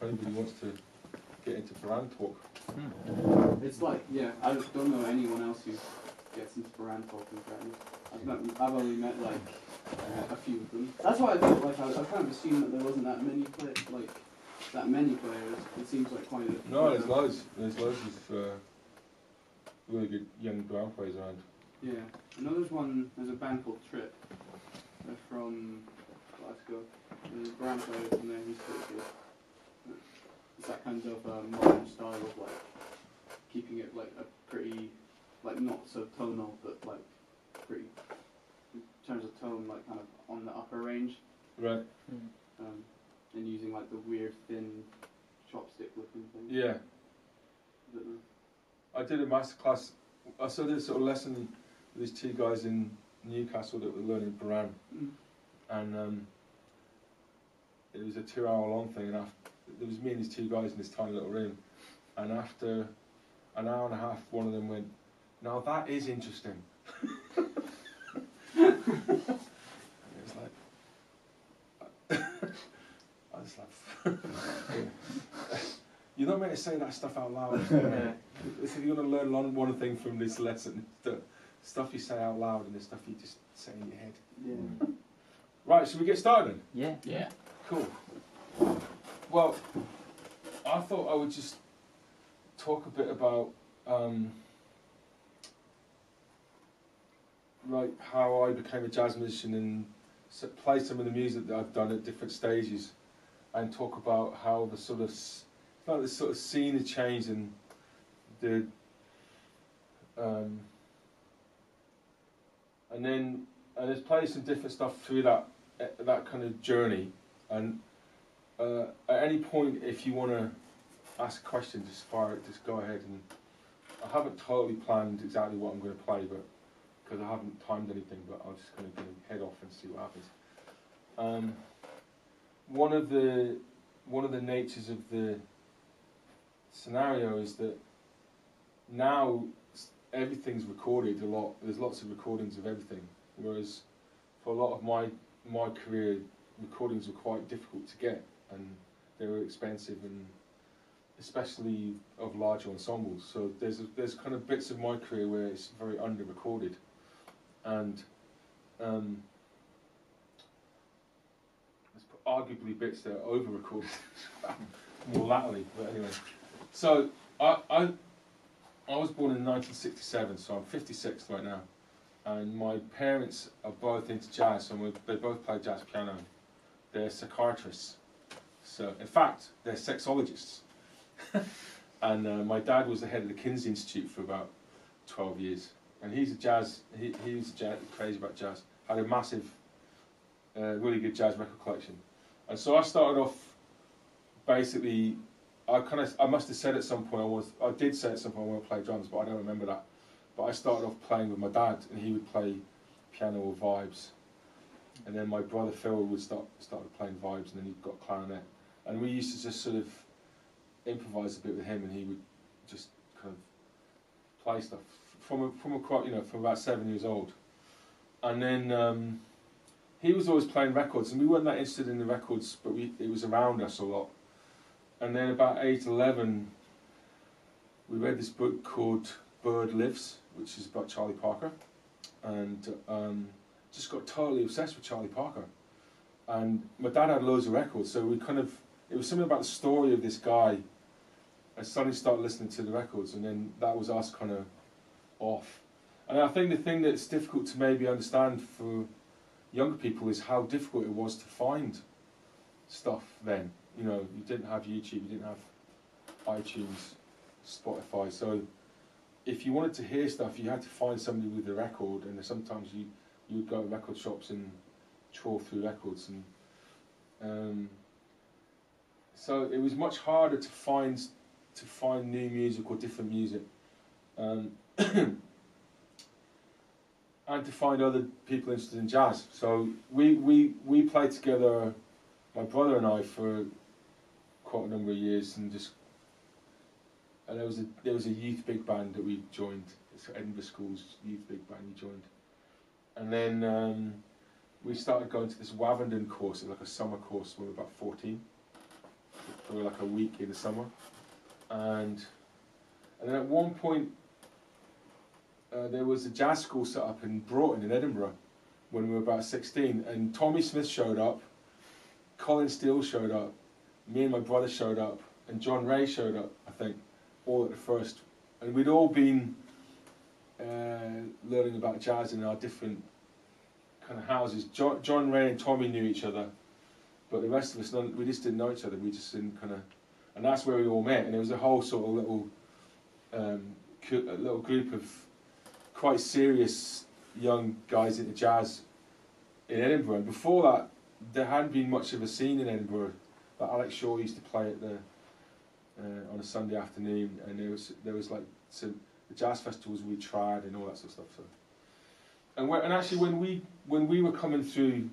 if anybody wants to get into Baran talk. It's like, yeah, I don't know anyone else who gets into Baran talk in fairness. I've only met like a few of them. That's why I thought like I kind of assumed that there wasn't that many players. It seems like quite a... No, there's loads. There's loads of really good young Baran players around. Yeah. I know there's a band called Trip. They're from Glasgow. And the Baran player from there, he's pretty good. It's that kind of modern style of like keeping it like a pretty, like not so tonal, but like pretty, in terms of tone, like kind of on the upper range. Right. And using like the weird thin chopstick looking thing. Yeah. I did a masterclass. I did a sort of lesson with these two guys in Newcastle that were learning Baran, and it was a 2-hour-long thing. And there was me and these two guys in this tiny little room, and after an hour and a half, one of them went, "Now that is interesting." It was like, I was like, you're not meant to say that stuff out loud. If you're going to learn one thing from this lesson, the stuff you say out loud and the stuff you just say in your head. Yeah. Right, should we get started? Yeah. Yeah. Cool. Well, I thought I would just talk a bit about like how I became a jazz musician and play some of the music that I've done at different stages, and talk about how the sort of scene has changed and the and just play some different stuff through that kind of journey. And at any point, if you want to ask a question, just go ahead. And I haven't totally planned exactly what I'm going to play, but because I haven't timed anything, but I'm just going to head off and see what happens. One of the natures of the scenario is that now everything's recorded a lot. There's lots of recordings of everything, whereas for a lot of my career, recordings were quite difficult to get, and they were expensive, and especially of larger ensembles. So there's kind of bits of my career where it's very under recorded, and there's arguably bits that are over recorded more latterly. But anyway, so I was born in 1967, so I'm 56 right now, and my parents are both into jazz, so they both play jazz piano. They're psychiatrists, so in fact they're sexologists. And my dad was the head of the Kinsey Institute for about 12 years, and he was crazy about jazz. Had a massive, really good jazz record collection, and so I started off basically. I must have said at some point I did say at some point I want to play drums, but I don't remember that. But I started off playing with my dad, and he would play piano or vibes, and then my brother Phil would started playing vibes, and then he got clarinet, and we used to just sort of improvise a bit with him, and he would just kind of play stuff from about 7 years old, and then he was always playing records, and we weren't that interested in the records, but it was around us a lot. And then about age 11, we read this book called Bird Lives, which is about Charlie Parker, and just got totally obsessed with Charlie Parker. And my dad had loads of records, so it was something about the story of this guy. I suddenly started listening to the records, and then that was us kind of off. And I think the thing that's difficult to maybe understand for younger people is how difficult it was to find stuff then. You know, you didn't have YouTube, you didn't have iTunes, Spotify, so if you wanted to hear stuff, you had to find somebody with a record, and sometimes you would go to record shops and trawl through records, and so it was much harder to find new music or different music, and to find other people interested in jazz. So we played together, my brother and I, for quite a number of years, and there was a youth big band that we joined. It's Edinburgh School's youth big band we joined, and then we started going to this Wavendon course, like a summer course when we were about 14, for like a week in the summer, and then at one point there was a jazz school set up in Broughton in Edinburgh when we were about 16, and Tommy Smith showed up, Colin Steele showed up, me and my brother showed up, and John Ray showed up, I think, all at the first, and we'd all been learning about jazz in our different kind of houses. John Ray and Tommy knew each other, but the rest of us, we just didn't know each other. We just didn't kind of, and that's where we all met. And it was a whole sort of little group of quite serious young guys into jazz in Edinburgh. And before that, there hadn't been much of a scene in Edinburgh. Like Alex Shaw used to play at the on a Sunday afternoon, and there was like some the jazz festivals we tried and all that sort of stuff. So, and actually when we were coming through,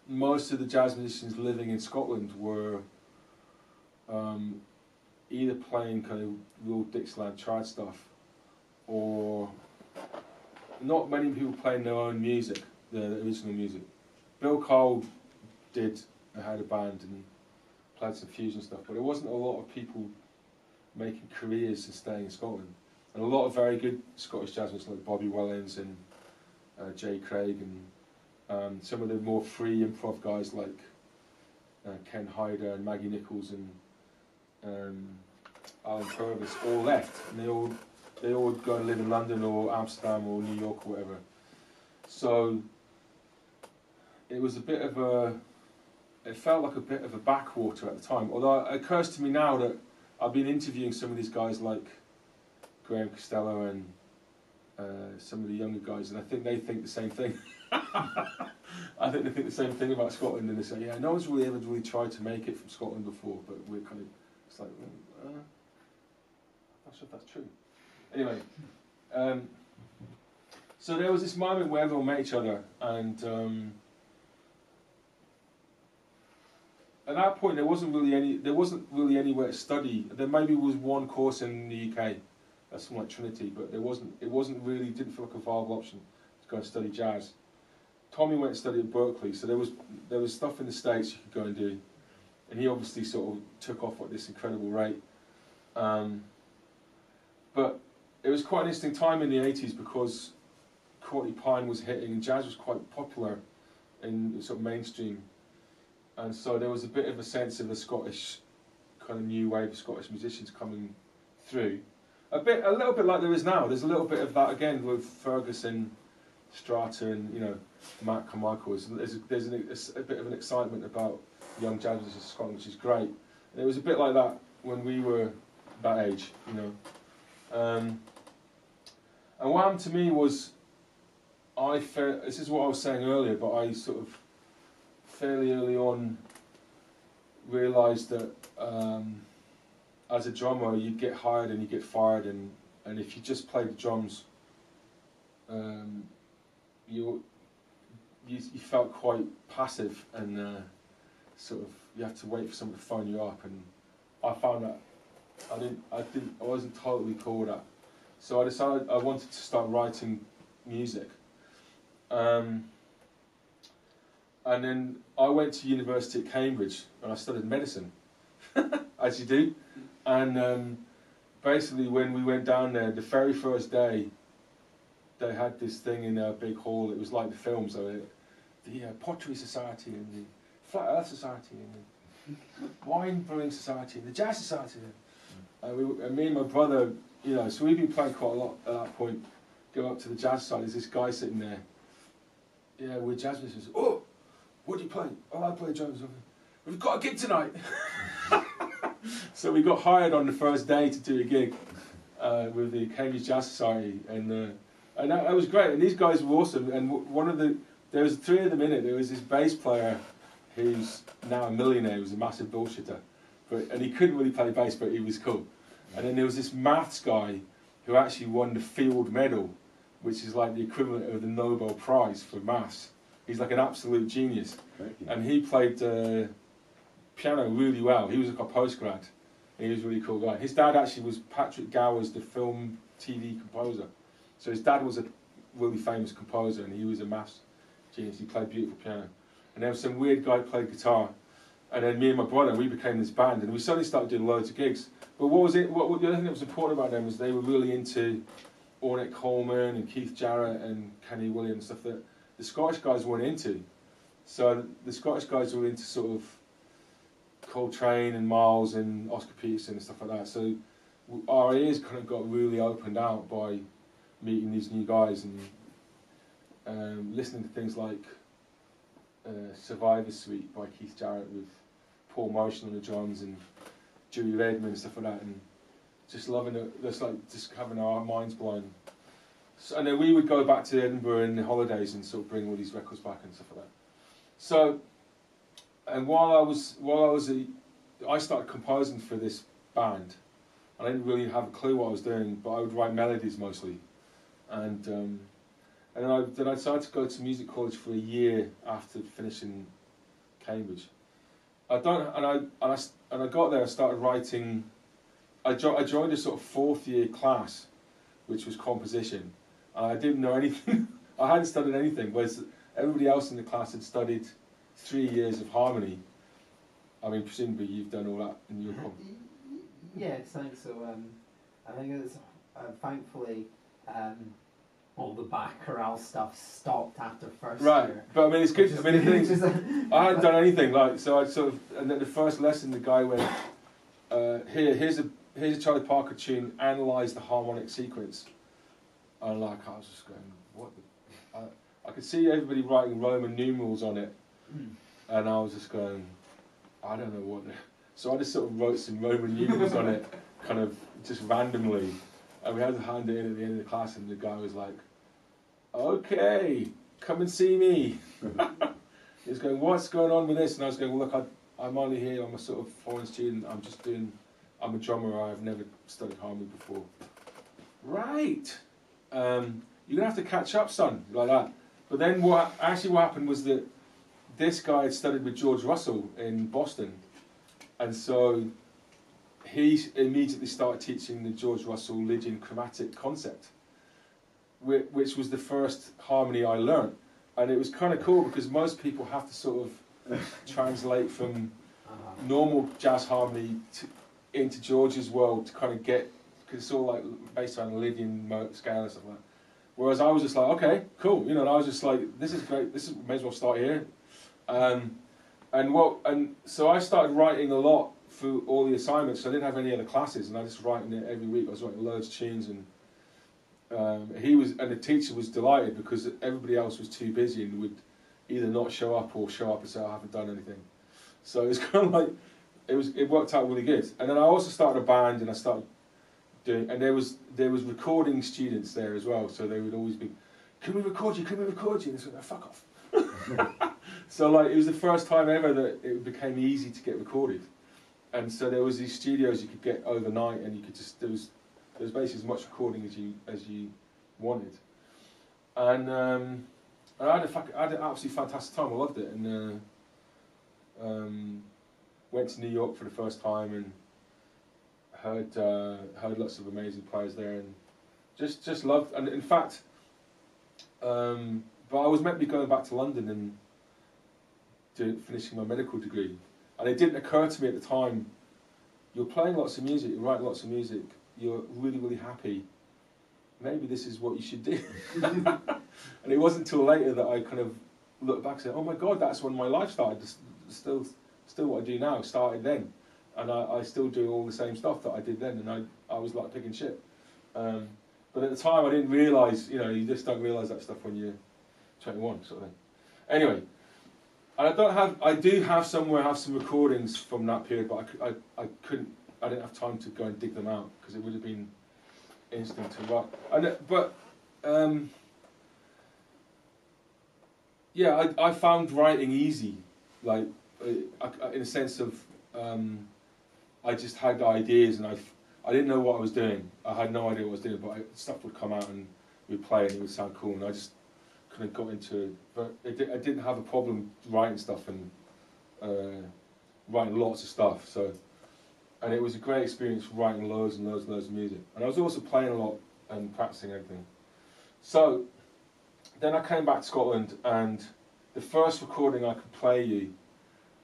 most of the jazz musicians living in Scotland were either playing kind of real Dixieland chart stuff, or not many people playing their own music, the original music. Bill Cole had a band and played some fusion stuff, but there wasn't a lot of people making careers and staying in Scotland. And a lot of very good Scottish jazz musicians like Bobby Wellens and Jay Craig and some of the more free improv guys like Ken Hyder and Maggie Nichols and Alan Purvis all left, and they all go and live in London or Amsterdam or New York or whatever. So it was it felt like a bit of a backwater at the time. Although it occurs to me now that I've been interviewing some of these guys like Graham Costello and some of the younger guys, and I think they think the same thing. I think they think the same thing about Scotland, and they say, yeah, no one's really ever really tried to make it from Scotland before, but we're kind of, it's like, I'm not sure if that's true. Anyway, so there was this moment where everyone met each other, and at that point there wasn't really anywhere to study. There maybe was one course in the UK, that's from like Trinity, but it wasn't really, didn't feel like a viable option to go and study jazz. Tommy went and studied at Berkeley, so there was stuff in the States you could go and do, and he obviously sort of took off at this incredible rate. But it was quite an interesting time in the 80s because Courtney Pine was hitting and jazz was quite popular in sort of mainstream, and so there was a bit of a sense of a Scottish kind of new wave of Scottish musicians coming through. A little bit like there is now. There's a little bit of that again with Ferguson, Strata, and Matt Carmichael. There's a bit of an excitement about young jazz musicians in Scotland, which is great. And it was a bit like that when we were that age, And what happened to me was, this is what I was saying earlier, but I sort of fairly early on realised that as a drummer you get hired and you get fired, and if you just play the drums, you felt quite passive, and sort of you have to wait for someone to phone you up, and I found that I wasn't totally cool with that. So I decided I wanted to start writing music. And then I went to university at Cambridge and I studied medicine, as you do. And basically when we went down there, the very first day, they had this thing in a big hall. It was like the films, the Pottery Society and the Flat Earth Society and the Wine Brewing Society and the Jazz Society. And me and my brother, so we've been playing quite a lot at that point. Go up to the jazz side, there's this guy sitting there. Yeah, we're jazz musicians. Oh, what do you play? Oh, I play drums. We've got a gig tonight. So we got hired on the first day to do a gig with the Cambridge Jazz Society, and that was great. And these guys were awesome. And there was three of them in it. There was this bass player who's now a millionaire. He was a massive bullshitter, and he couldn't really play bass, but he was cool. And then there was this maths guy who actually won the Field Medal, which is like the equivalent of the Nobel Prize for maths. He's like an absolute genius. And he played piano really well. He was a postgrad. He was a really cool guy. His dad actually was Patrick Gower's, the film TV composer. So his dad was a really famous composer, and he was a maths genius. He played beautiful piano. And there was some weird guy who played guitar. And then me and my brother, we became this band, and we suddenly started doing loads of gigs. But what the other thing that was important about them was they were really into Ornette Coleman and Keith Jarrett and Kenny Williams, stuff that the Scottish guys weren't into. So the Scottish guys were into sort of Coltrane and Miles and Oscar Peterson and stuff like that. So our ears kind of got really opened out by meeting these new guys and listening to things like Survivor Suite by Keith Jarrett with Paul Motion on the drums and Dewey Redman and stuff like that, and just loving it, just having our minds blown. So, and then we would go back to Edinburgh in the holidays and sort of bring all these records back and stuff like that. So, and I started composing for this band. I didn't really have a clue what I was doing, but I would write melodies mostly, and then I decided to go to music college for a year after finishing Cambridge. I got there and started writing. I joined a sort of 4th year class, which was composition, and I didn't know anything. I hadn't studied anything, whereas everybody else in the class had studied 3 years of harmony. I mean, presumably you've done all that in your Yes, I think so. I think it's thankfully all the back chorale stuff stopped after first year. But I mean, it's good. I mean, the thing, I hadn't done anything so I sort of, and then the first lesson, the guy went, here's a Charlie Parker tune. Analyze the harmonic sequence. And I was just going, what? I could see everybody writing Roman numerals on it, and I was just going, I don't know what. So I just sort of wrote some Roman numerals on it, kind of just randomly, and we had to hand it in at the end of the class, and the guy was like, "Okay, come and see me." He was going, "What's going on with this?" And I was going, "Well, look, I'm only here. I'm a sort of foreign student. I'm a drummer. I've never studied harmony before." Right. You're gonna have to catch up, son, like that. But then what happened was that this guy had studied with George Russell in Boston. And so he immediately started teaching the George Russell Lydian chromatic concept, which was the first harmony I learnt. And it was kind of cool because most people have to sort of translate from normal jazz harmony into George's world to kind of get, because it's all like based on a Lydian scale and stuff like that. Whereas I was just like, okay, cool, and I was just like, this is great, may as well start here. And so I started writing a lot for all the assignments. So I didn't have any other classes, and I was just writing it every week. I was writing loads of tunes, and the teacher was delighted because everybody else was too busy and would either not show up or show up and say, I haven't done anything. So it's kind of like it worked out really good. And then I also started a band, and I started doing, and there was recording students there as well. So they would always be, can we record you? Can we record you? And they said, no, fuck off. So like it was the first time ever that it became easy to get recorded, and so there was these studios you could get overnight, and you could just there was basically as much recording as you wanted, and I had an absolutely fantastic time. I loved it, and went to New York for the first time and heard lots of amazing players there, and just loved. And in fact, but I was meant to be going back to London and finishing my medical degree, and it didn't occur to me at the time, you're playing lots of music, you're writing lots of music, you're really, really happy, maybe this is what you should do. And it wasn't until later that I kind of looked back and said, oh my God, that's when my life started. Still what I do now started then, and I still do all the same stuff that I did then, and I was like picking shit. But at the time I didn't realise, you just don't realise that stuff when you're 21 sort of thing. Anyway, and I do have some recordings from that period, but I didn't have time to go and dig them out because it would have been instant to write. I found writing easy, like in a sense of I just had ideas and I didn't know what I was doing. I had no idea what I was doing, but stuff would come out and we'd play and it would sound cool, and I just kind of got into it. But I didn't have a problem writing stuff and writing lots of stuff. So, and it was a great experience writing loads and loads and loads of music. And I was also playing a lot and practicing everything. So then I came back to Scotland, and the first recording I could play you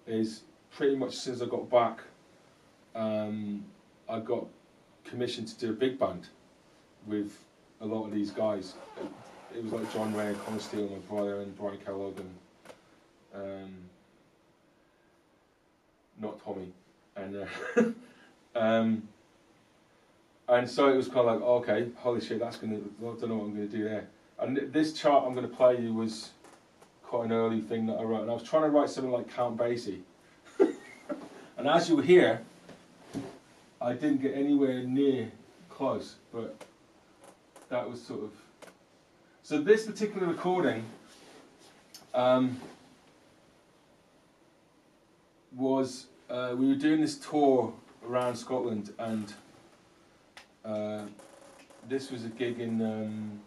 is pretty much as soon as I got back, I got commissioned to do a big band with a lot of these guys. It was like John Ray and Connor Steele, my brother, and Brian Kellogg, and not Tommy, and so it was kind of like, okay, holy shit, I don't know what I'm gonna do there. And this chart I'm gonna play you was quite an early thing that I wrote, and I was trying to write something like Count Basie, and as you'll hear, I didn't get anywhere near close, but that was sort of. So this particular recording was, we were doing this tour around Scotland, and this was a gig in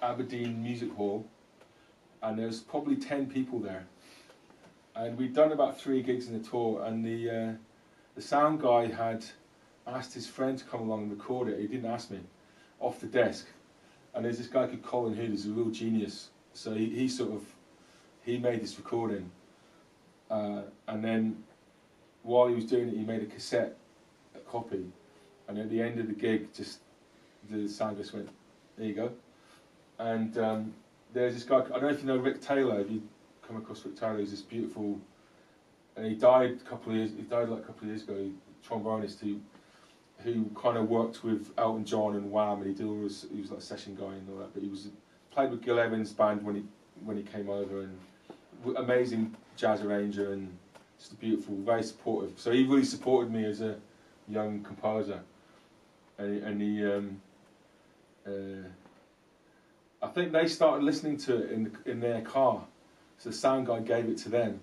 Aberdeen Music Hall, and there was probably 10 people there, and we'd done about 3 gigs in the tour, and the sound guy had asked his friend to come along and record it. He didn't ask me, off the desk. And there's this guy called Colin Hood, who's a real genius. So he made this recording, and then while he was doing it, he made a copy, and at the end of the gig, just the sound just went, there you go. And there's this guy, I don't know if you know Rick Taylor. If you come across Rick Taylor, he's this beautiful, and he died like a couple of years ago, trombonist who kind of worked with Elton John and Wham, and he was like a session guy and all that. But he played with Gil Evans' band when he came over, and amazing jazz arranger, and just a beautiful, very supportive. So he really supported me as a young composer, and he I think they started listening to it in their car. So the sound guy gave it to them,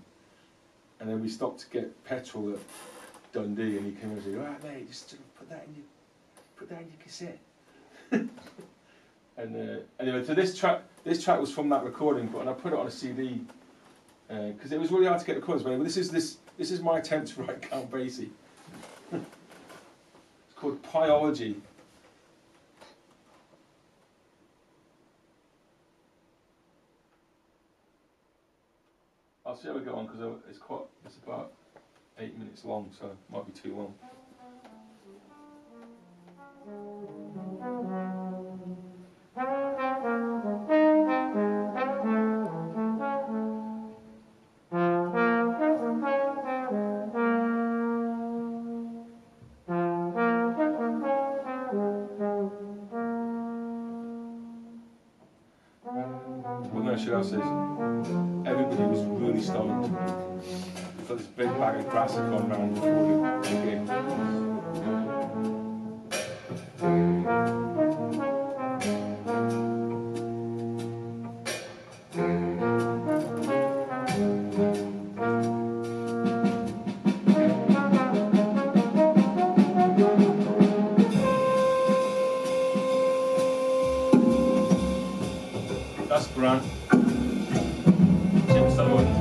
and then we stopped to get petrol at Dundee, and he came over and said, "All right, mate, just put that in your cassette." And anyway, so this track was from that recording, and I put it on a CD because it was really hard to get recordings. But this is my attempt to write Count Basie. It's called Pyology. I'll see how we go on because it's about 8 minutes long, so it might be too long. Well, no, should I say, everybody was really stoned. We've got this big bag of grass had gone round before the gig. That's grand. Tim Sutherland.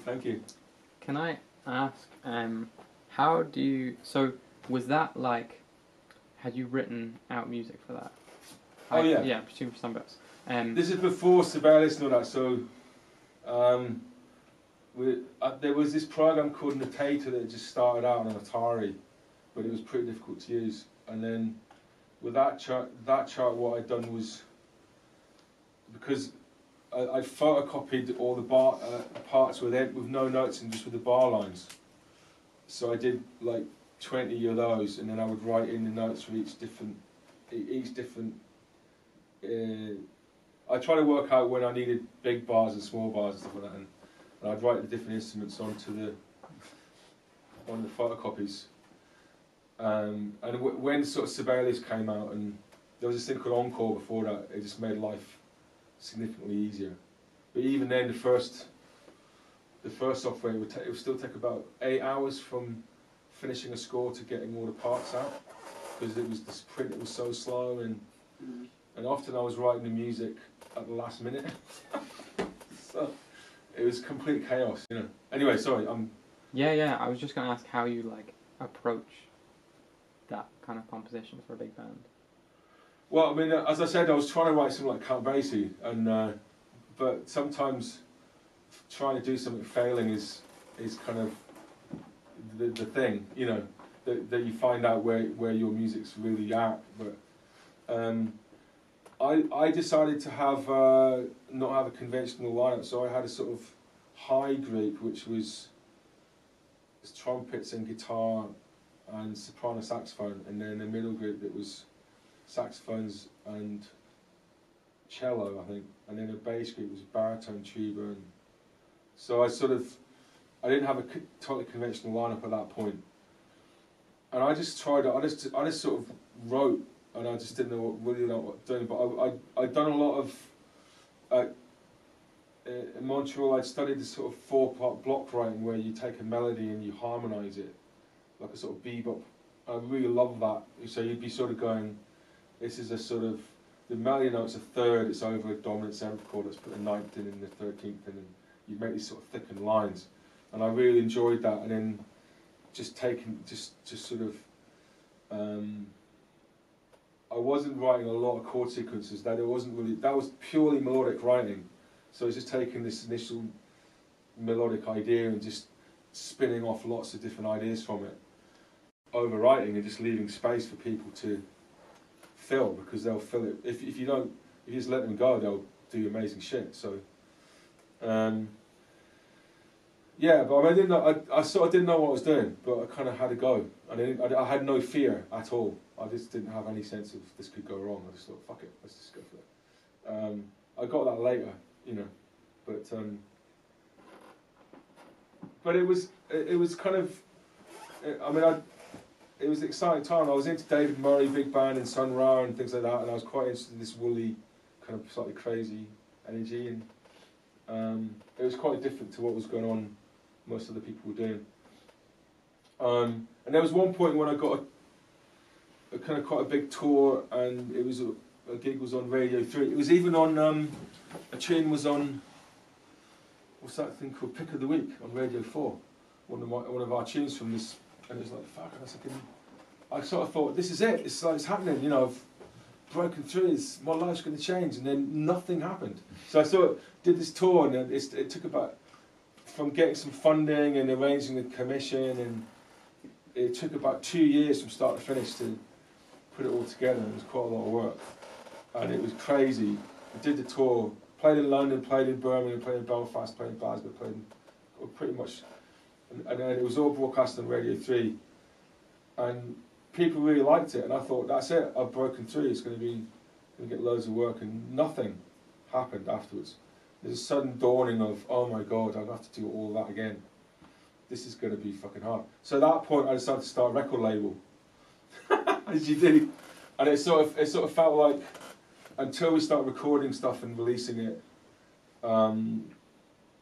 Thank you. Can I ask, how do you? So was that like? Had you written out music for that? Oh yeah. Yeah, presume for some bits. This is before Sibelius and all that. So, there was this program called Notator that just started out on Atari, but it was pretty difficult to use. And then with that chart, what I'd done was, because I photocopied all the bar parts with no notes and just with the bar lines. So I did like 20 of those, and then I would write in the notes for each different. I try to work out when I needed big bars and small bars and stuff like that, and I'd write the different instruments on the photocopies. And when sort of Sibelius came out, and there was this thing called Encore before that, it just made life significantly easier. But even then, the first software it would still take about 8 hours from finishing a score to getting all the parts out, because this print was so slow, and often I was writing the music at the last minute. So it was complete chaos, you know. Anyway, sorry, Yeah. I was just gonna ask how you like approach that kind of composition for a big band. Well, I mean, as I said, I was trying to write something like Count Basie, and but sometimes trying to do something failing is kind of the thing, you know, that you find out where your music's really at. But I decided to not have a conventional lineup, so I had a sort of high group, which was trumpets and guitar and soprano saxophone, and then a middle group that was saxophones and cello, I think, and then a bass group was baritone, tuba, and so I didn't have a totally conventional lineup at that point, and I just tried. I just sort of wrote, and I just didn't really know what doing. But I'd done a lot of in Montreal. I'd studied this sort of 4-part block writing where you take a melody and you harmonise it, like a sort of bebop. I really love that. So you'd be sort of going, this is a sort of, the melody note's a third, it's over a dominant seventh chord, let's put the ninth in and the 13th in, and you'd make these sort of thickened lines. And I really enjoyed that, and then just sort of, I wasn't writing a lot of chord sequences, that was purely melodic writing. So it's just taking this initial melodic idea and just spinning off lots of different ideas from it, overwriting and just leaving space for people to fill, because they'll fill it. If you just let them go, they'll do amazing shit. So, yeah, but I didn't know. I sort of didn't know what I was doing, but I kind of had to go. I had no fear at all. I just didn't have any sense of this could go wrong. I just thought, fuck it, let's just go for it. I got that later, you know, but it was kind of, I mean, it was an exciting time. I was into David Murray, big band, and Sun Ra and things like that, and I was quite interested in this woolly, kind of slightly crazy energy, and it was quite different to what was going on most other people were doing. And there was one point when I got a kind of quite a big tour, and it was a gig was on Radio 3. It was even on, a tune was on, what's that thing called, Pick of the Week on Radio 4, one of our tunes from this. And it was like, fuck, I sort of thought, this is it, it's like, it's happening, you know, I've broken through, my life's going to change, and then nothing happened. So I did this tour, and it took about, from getting some funding and arranging the commission, and it took about 2 years from start to finish to put it all together. It was quite a lot of work, and it was crazy. I did the tour, played in London, played in Birmingham, played in Belfast, played in Glasgow, played in pretty much. And then it was all broadcast on Radio 3, and people really liked it, and I thought, that's it, I've broken through, it's going to get loads of work, and nothing happened afterwards. There's a sudden dawning of, oh my god, I'll have to do all that again. This is going to be fucking hard. So at that point I decided to start a record label, as you do, and it sort of felt like, until we start recording stuff and releasing it,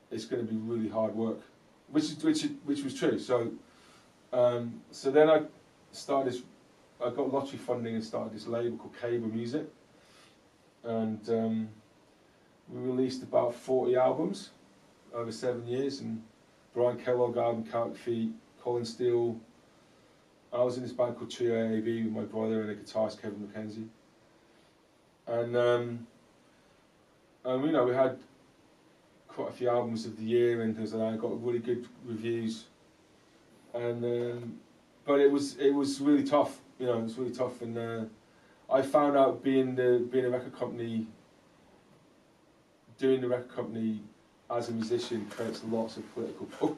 it's going to be really hard work. Which was true. So then I got lottery funding and started this label called Cable Music, and we released about 40 albums over 7 years, and Brian Kellogg album, Celtic Feet, Colin Steele. I was in this band called Trio AAB with my brother and a guitarist, Kevin McKenzie. And you know, we had quite a few albums of the year and things like that. I got really good reviews. And but it was really tough. You know, it was really tough. And I found out being a record company, doing the record company as a musician creates lots of political pull.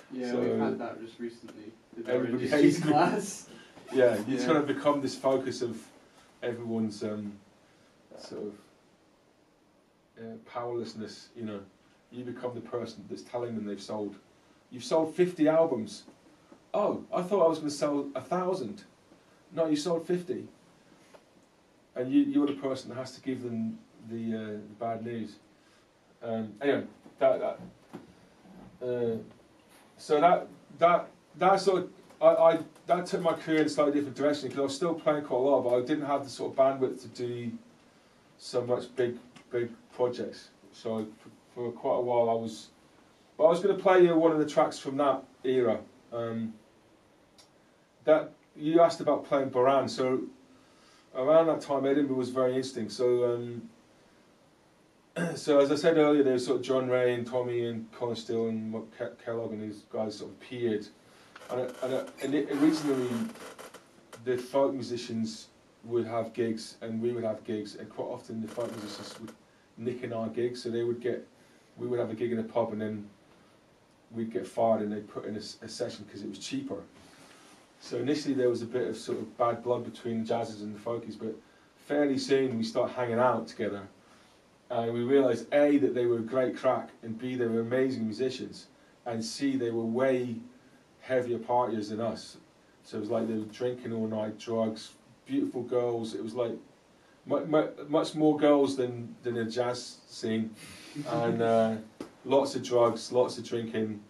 Yeah, So we've had that just recently. With our everybody industry hates me. class. Yeah, you Yeah. kind of become this focus of everyone's sort of powerlessness. You know, you become the person that's telling them you've sold 50 albums. Oh, I thought I was going to sell 1,000. No, you sold 50. And you're the person that has to give them the bad news. Anyway, so that sort of that took my career in a slightly different direction because I was still playing quite a lot, but I didn't have the sort of bandwidth to do so much big projects. So for quite a while I was going to play you one of the tracks from that era. That you asked about playing Baran, so around that time Edinburgh was very interesting. So so as I said earlier, there was sort of John Ray and Tommy and Colin Steele and Kellogg and these guys sort of appeared. And originally, the folk musicians would have gigs and we would have gigs, and quite often the folk musicians would nick in our gigs. So we would have a gig in a pub and then we'd get fired and they'd put in a session because it was cheaper. So initially there was a bit of sort of bad blood between the jazzers and the folkies, but fairly soon we started hanging out together. And we realised A, that they were great crack, and B, they were amazing musicians, and C, they were way heavier partiers than us. So it was like they were drinking all night, drugs, beautiful girls. It was like much more girls than a jazz scene, and lots of drugs, lots of drinking.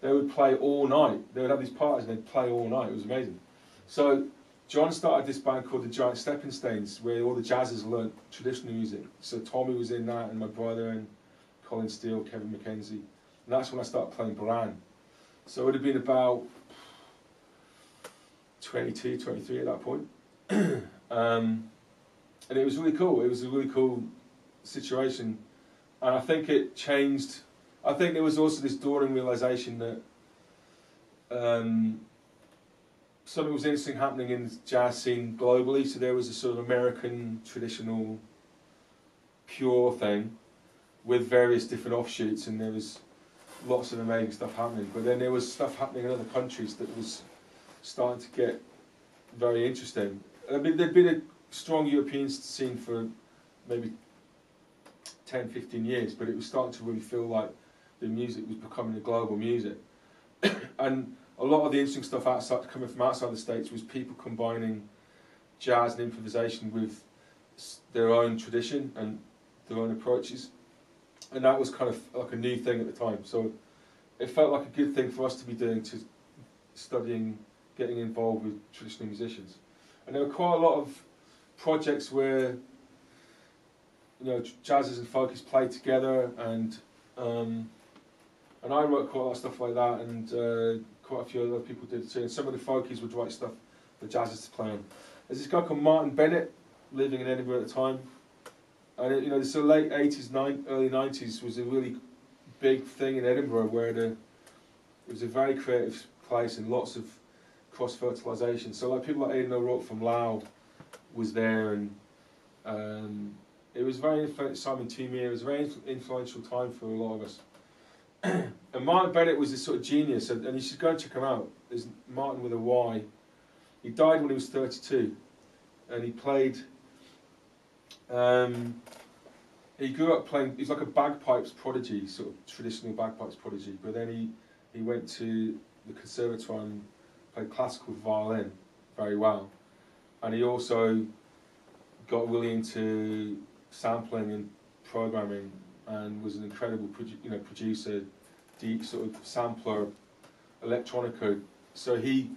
They would play all night. They would have these parties and they'd play all night. It was amazing. So John started this band called the Giant Stepping Stones, where all the jazzers learnt traditional music. So Tommy was in that, and my brother, and Colin Steele, Kevin McKenzie. And that's when I started playing Baran. So it would have been about 22, 23 at that point. And it was really cool. It was a really cool situation. And I think it changed. I think there was also this dawning realisation that something was interesting happening in the jazz scene globally. So there was a sort of American traditional pure thing with various different offshoots, and there was lots of amazing stuff happening. But then there was stuff happening in other countries that was starting to get very interesting. I mean, there'd been a strong European scene for maybe 10, 15 years, but it was starting to really feel like the music was becoming a global music. And a lot of the interesting stuff coming from outside the States was people combining jazz and improvisation with their own tradition and their own approaches. And that was kind of like a new thing at the time. So it felt like a good thing for us to be doing, to studying, getting involved with traditional musicians. And there were quite a lot of projects where, you know, jazzers and folkies played together, and I wrote quite a lot of stuff like that, and quite a few other people did too. And some of the folkies would write stuff for jazzers to play on. There's this guy called Martin Bennett living in Edinburgh at the time, and you know, the late 80s, early 90s was a really big thing in Edinburgh, where it was a very creative place and lots of cross-fertilisation. So like people like Aidan O'Rourke from Lao was there, and it was very influential. Simon Toomey, it was a very influential time for a lot of us. And Martin Bennett was this sort of genius, and you should go and check him out. There's Martin with a Y. He died when he was 32, and he played. He grew up playing. He's like a bagpipes prodigy, sort of traditional bagpipes prodigy. But then he went to the conservatoire and played classical violin very well, and he also got really into sampling and programming, and was an incredible producer, deep sort of sampler, electronica. So he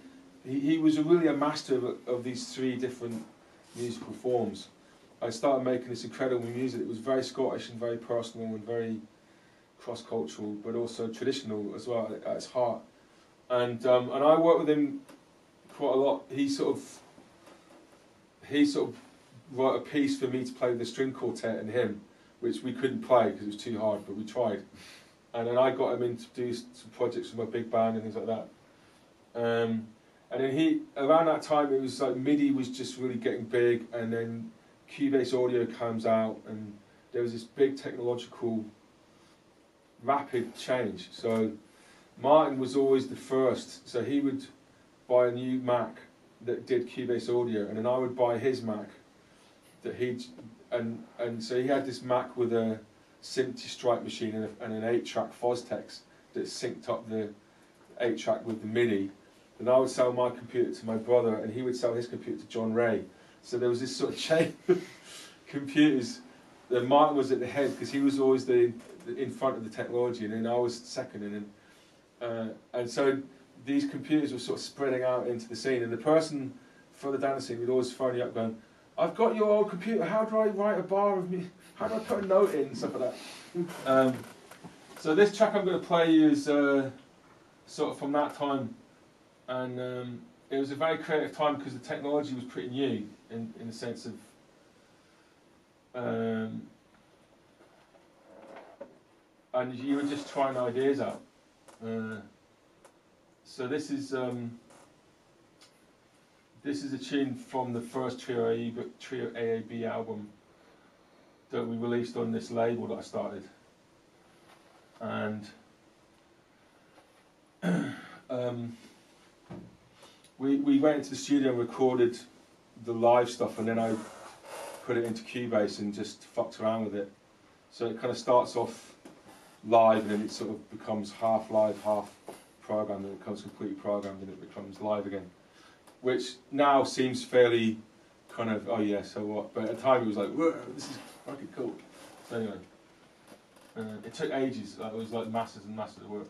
was really a master of these three different musical forms. I started making this incredible music. It was very Scottish and very personal and very cross-cultural, but also traditional as well at its heart. And I work with him quite a lot. He sort of wrote a piece for me to play the string quartet and him, which we couldn't play because it was too hard, but we tried. And then I got him in to do some projects with my big band and things like that. And then around that time, it was like MIDI was just really getting big, and then Cubase audio comes out, and there was this big technological rapid change. So Martin was always the first, so he would buy a new Mac that did Cubase audio, and then I would buy his Mac that and so he had this Mac with a Synthy Stripe machine and an 8-track Fostex that synced up the 8-track with the MIDI. Then I would sell my computer to my brother, and he would sell his computer to John Ray. So there was this sort of chain of computers. That Martin was at the head because he was always in front of the technology, and then I was second. And so these computers were sort of spreading out into the scene. And the person further down the scene would always phone you up going, "I've got your old computer. How do I write a bar of me? How do I put a note in?" Stuff like that. So this track I'm going to play you is sort of from that time. And it was a very creative time because the technology was pretty new in the sense of and you were just trying ideas out. So this is a tune from the first Trio AAB album that we released on this label that I started. And we went into the studio and recorded the live stuff, and then I put it into Cubase and just fucked around with it. So it kind of starts off live, and then it sort of becomes half live, half programmed, and it becomes completely programmed, and it becomes live again. Which now seems fairly kind of, oh yeah, so what? But at the time it was like, whoa, this is fucking cool. So anyway, it took ages. It was like masses and masses of work.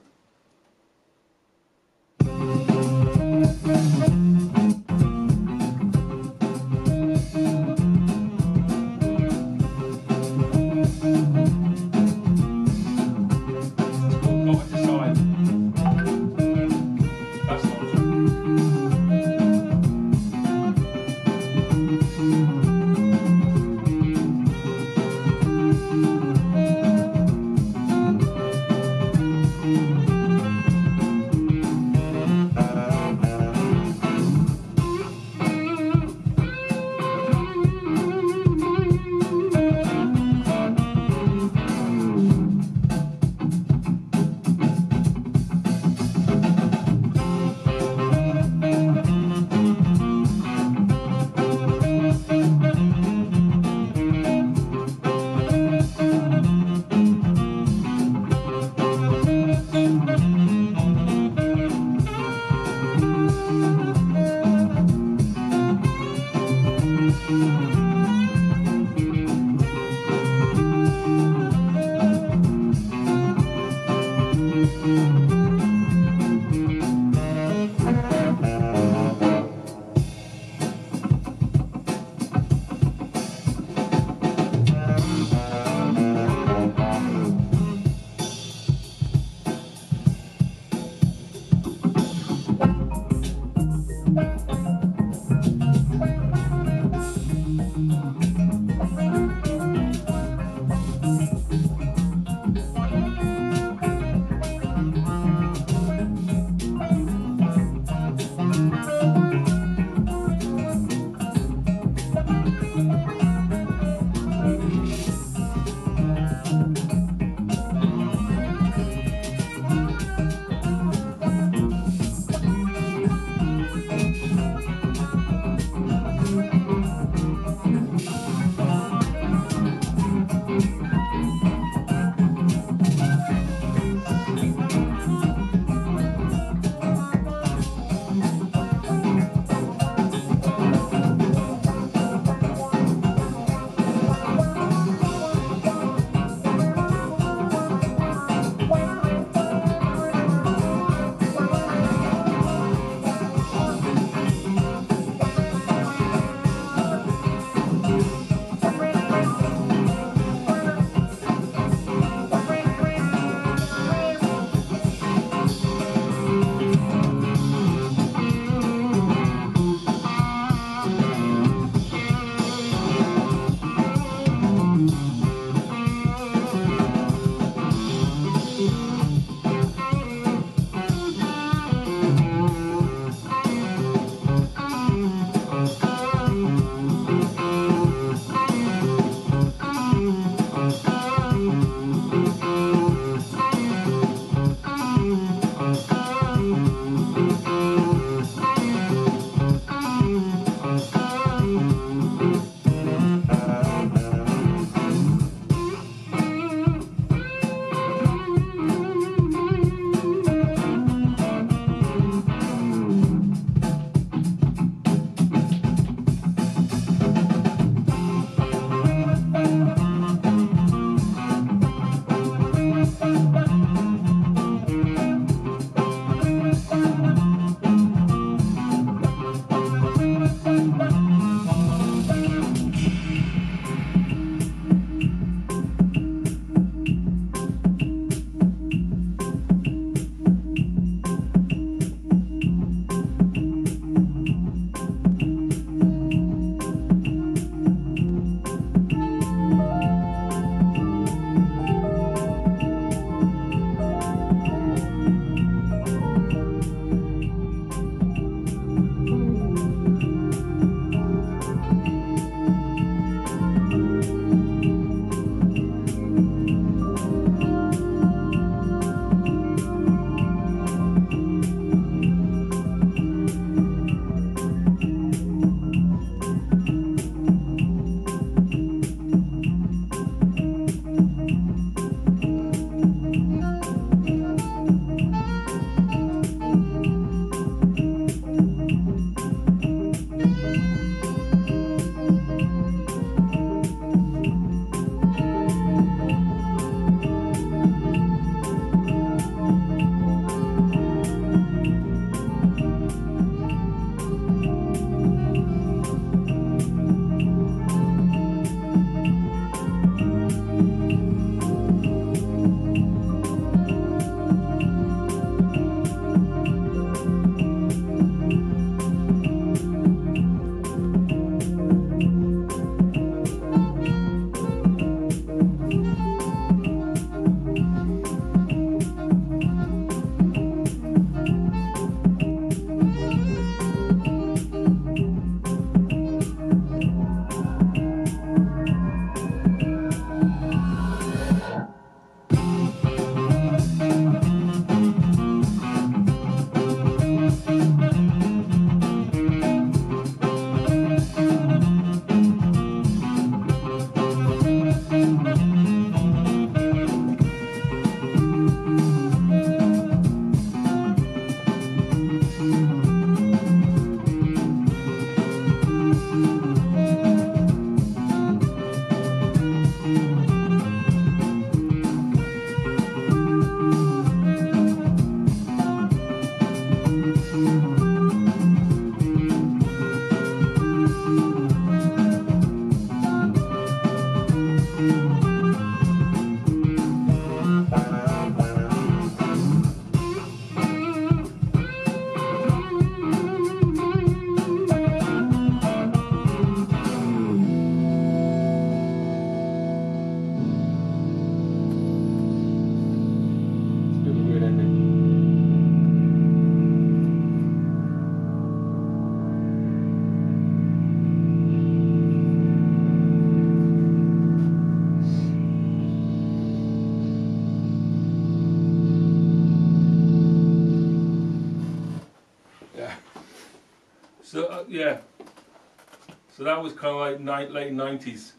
So that was kind of like late 90s.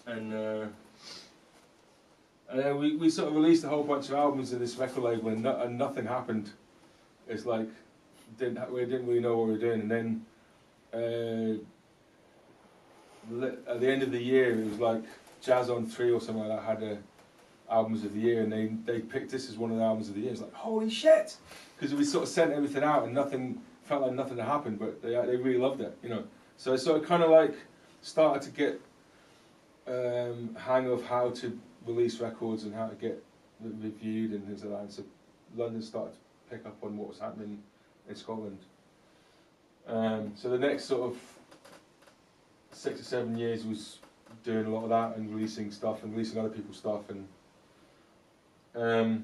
And then we sort of released a whole bunch of albums in this record label, and nothing happened. It's like, we didn't really know what we were doing. And then at the end of the year, it was like Jazz on 3 or something like that had albums of the year, and they picked this as one of the albums of the year. It's like, holy shit! Because we sort of sent everything out, and felt like nothing had happened, but they really loved it, you know. So it sort of kind of like started to get hang of how to release records and how to get reviewed and things like that. And so London started to pick up on what was happening in Scotland. So the next sort of 6 or 7 years was doing a lot of that and releasing stuff and releasing other people's stuff, and I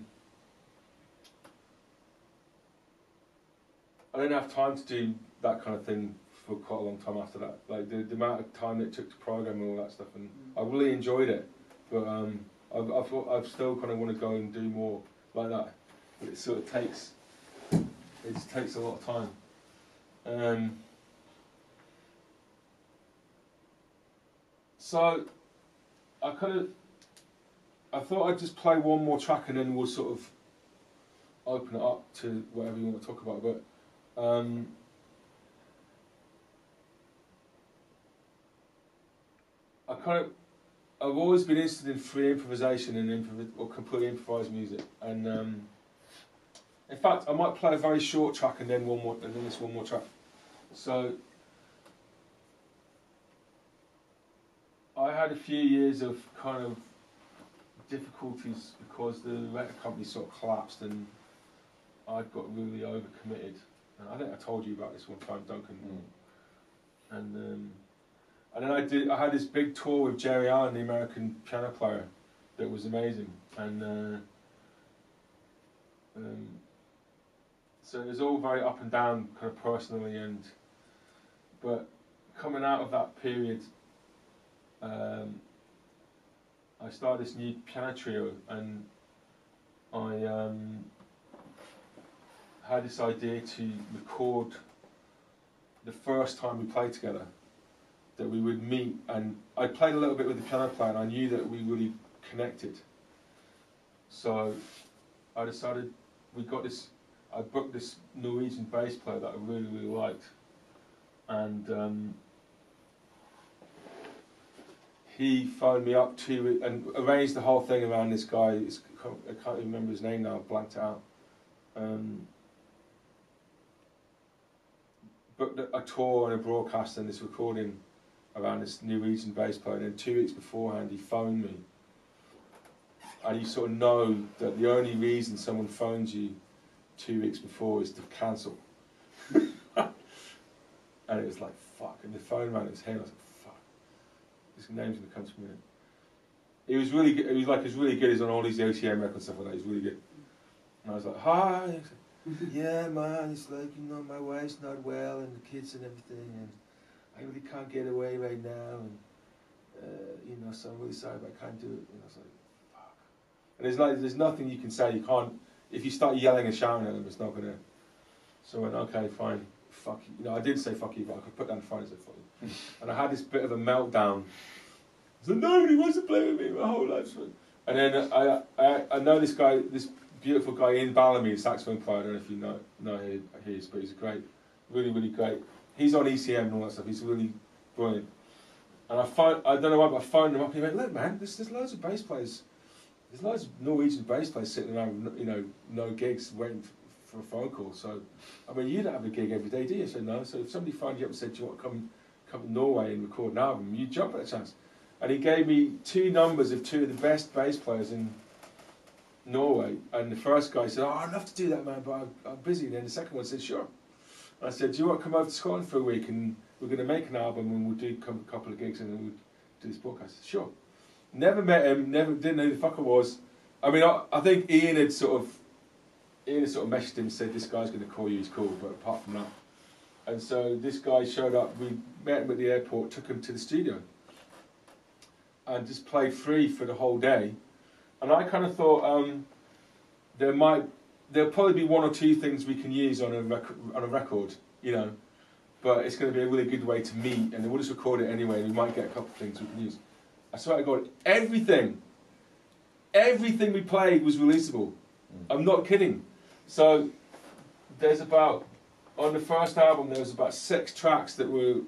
didn't have time to do that kind of thing for quite a long time after that. Like the amount of time it took to program and all that stuff, and I really enjoyed it, but I've still kind of want to go and do more like that. But it sort of takes a lot of time. So I thought I'd just play one more track and then we'll sort of open it up to whatever you want to talk about. But I've always been interested in free improvisation and or completely improvised music. And in fact, I might play a very short track and then this one more track. So I had a few years of kind of difficulties because the record company sort of collapsed and I'd got really overcommitted. And I think I told you about this one time, Duncan. And then I had this big tour with Jerry Allen, the American piano player, that was amazing. And so it was all very up and down, kind of personally, but coming out of that period, I started this new piano trio, and I had this idea to record the first time we played together, that we would meet, and I played a little bit with the piano player and I knew that we really connected. So I decided I booked this Norwegian bass player that I really, really liked, and he phoned me up and arranged the whole thing around this guy. I can't even remember his name now, I've blanked it out. Booked a tour and a broadcast and this recording around this Norwegian bass player, and then 2 weeks beforehand he phoned me. And you sort of know that the only reason someone phones you 2 weeks before is to cancel. And it was like, fuck, and the phone rang in his head, I was like, fuck, this name's going to come to me. He was really good, he was really good, he's on all these OTM records and stuff like that, he's really good. And I was like, hi, he was like, yeah man, it's like, you know, my wife's not well and the kids and everything, and I really can't get away right now, and you know, so I'm really sorry, but I can't do it. And I was like, fuck. And there's nothing you can say. You can't. If you start yelling and shouting at them, it's not gonna. So I went, okay, fine, fuck you. You know, I didn't say fuck you, but I could put down the phone and say fuck you. And I had this bit of a meltdown. So nobody wants to play with me my whole life. And then I know this guy, this beautiful guy in Ballamy, a saxophone player. I don't know if you know who he is, but he's great, really, really great. He's on ECM and all that stuff. He's really brilliant. And I don't know why, but I phoned him up and he went, look man, there's loads of bass players. There's loads of Norwegian bass players sitting around with, you know, no gigs waiting for a phone call. So, I mean, you don't have a gig every day, do you? I said, no. So if somebody phoned you up and said, do you want to come to Norway and record an album, you'd jump at a chance. And he gave me 2 numbers of 2 of the best bass players in Norway. And the first guy said, oh, I'd love to do that, man, but I'm busy. And then the second one said, sure. I said, do you want to come over to Scotland for a week and we're going to make an album and we'll do a couple of gigs and then we'll do this podcast? Sure. Never met him, didn't know who the fuck I was. I mean, I think Ian had sort of messaged him and said, this guy's going to call you, he's cool, but apart from that. And so this guy showed up, we met him at the airport, took him to the studio and just played free for the whole day. And I kind of thought there'll probably be 1 or 2 things we can use on a record, you know. but it's going to be a really good way to meet, and we'll just record it anyway, and we might get a couple of things we can use. I swear to God, everything we played was releasable. I'm not kidding. So there's about, on the first album, there was about 6 tracks that were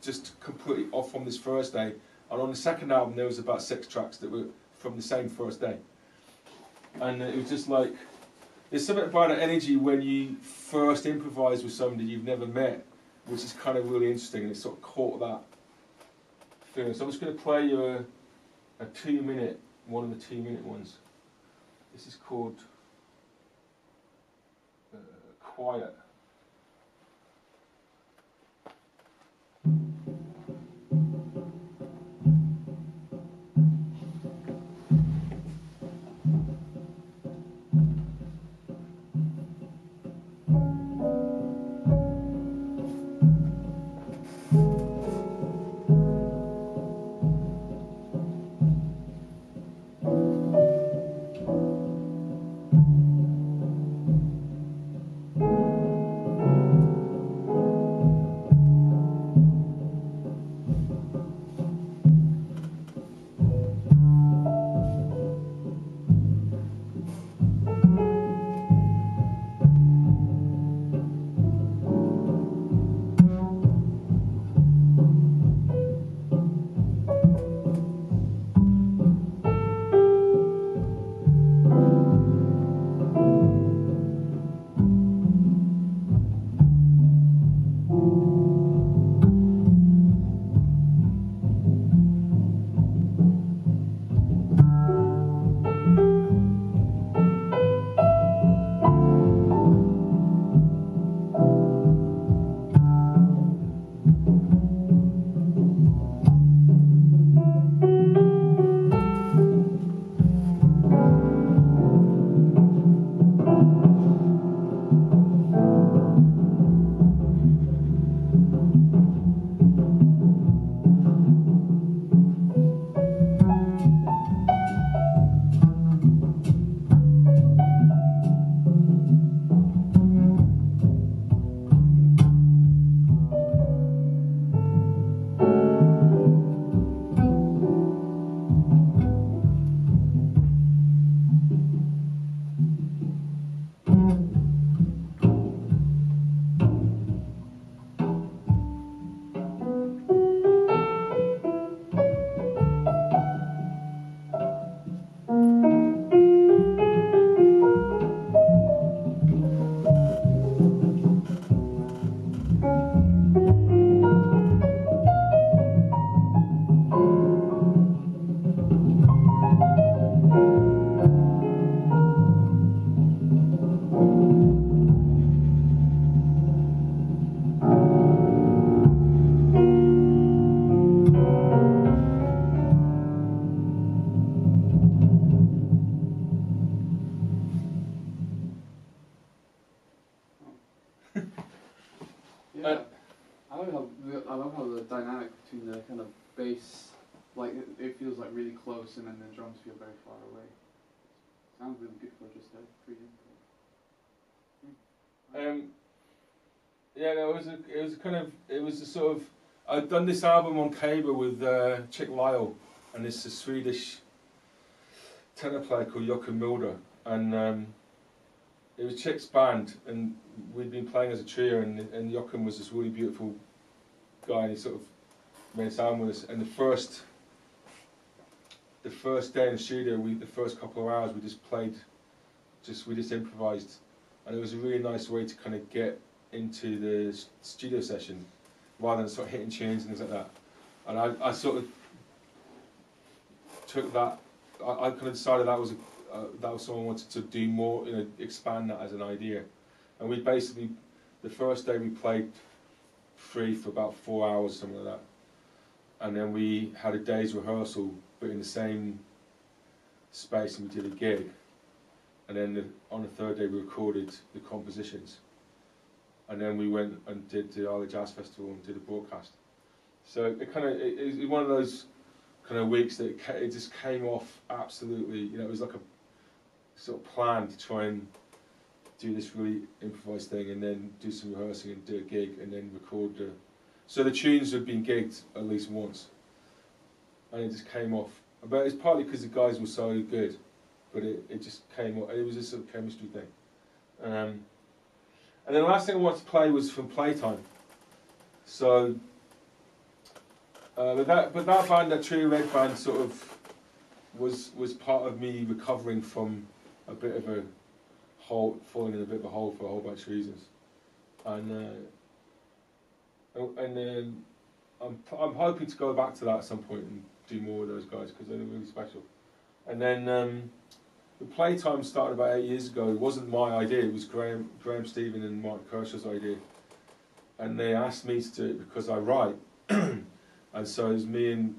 just completely off from this first day, and on the second album, there was about 6 tracks that were from the same first day. And it was just like, there's something about that energy when you first improvise with somebody you've never met, which is kind of really interesting, and it sort of caught that feeling. So I'm just going to play you a 2-minute, one of the 2-minute ones. This is called Quiet. Yeah, I love how the dynamic between the kind of bass, like it feels like really close, and then the drums feel very far away. Sounds really good for just a pre-intro. Yeah, no, it was a sort of, I'd done this album on Caber with Chick Lyle, and this a Swedish tenor player called Joachim Milder, and it was Chick's band, and we'd been playing as a trio, and Joachim was this really beautiful guy, and he sort of made a sound with us. And the first day in the studio, the first couple of hours, we just improvised, and it was a really nice way to kind of get into the studio session, rather than sort of hitting tunes and things like that. And I sort of took that. I kind of decided that was something I wanted to do more, expand that as an idea. And we basically, the first day we played free for about 4 hours, something like that. And then we had a day's rehearsal, but in the same space, and we did a gig. And then on the third day we recorded the compositions. And then we went and did the Isle Jazz Festival and did a broadcast. So it was one of those kind of weeks that it just came off absolutely, it was like a sort of plan to try and do this really improvised thing, and then do some rehearsing and do a gig, and then record the. So the tunes had been gigged at least once, and it just came off. But it's partly because the guys were so good, but it just came off. It was a sort of chemistry thing. And then the last thing I wanted to play was from Playtime. So, but that band, that Trio Red band, sort of was part of me recovering from a bit of a hole, falling in a bit of a hole for a whole bunch of reasons. And I'm hoping to go back to that at some point and do more with those guys because they're really special. And then the Playtime started about 8 years ago. It wasn't my idea. It was Graham Stephen and Mark Kershaw's idea. And they asked me to do it because I write. And so it was me and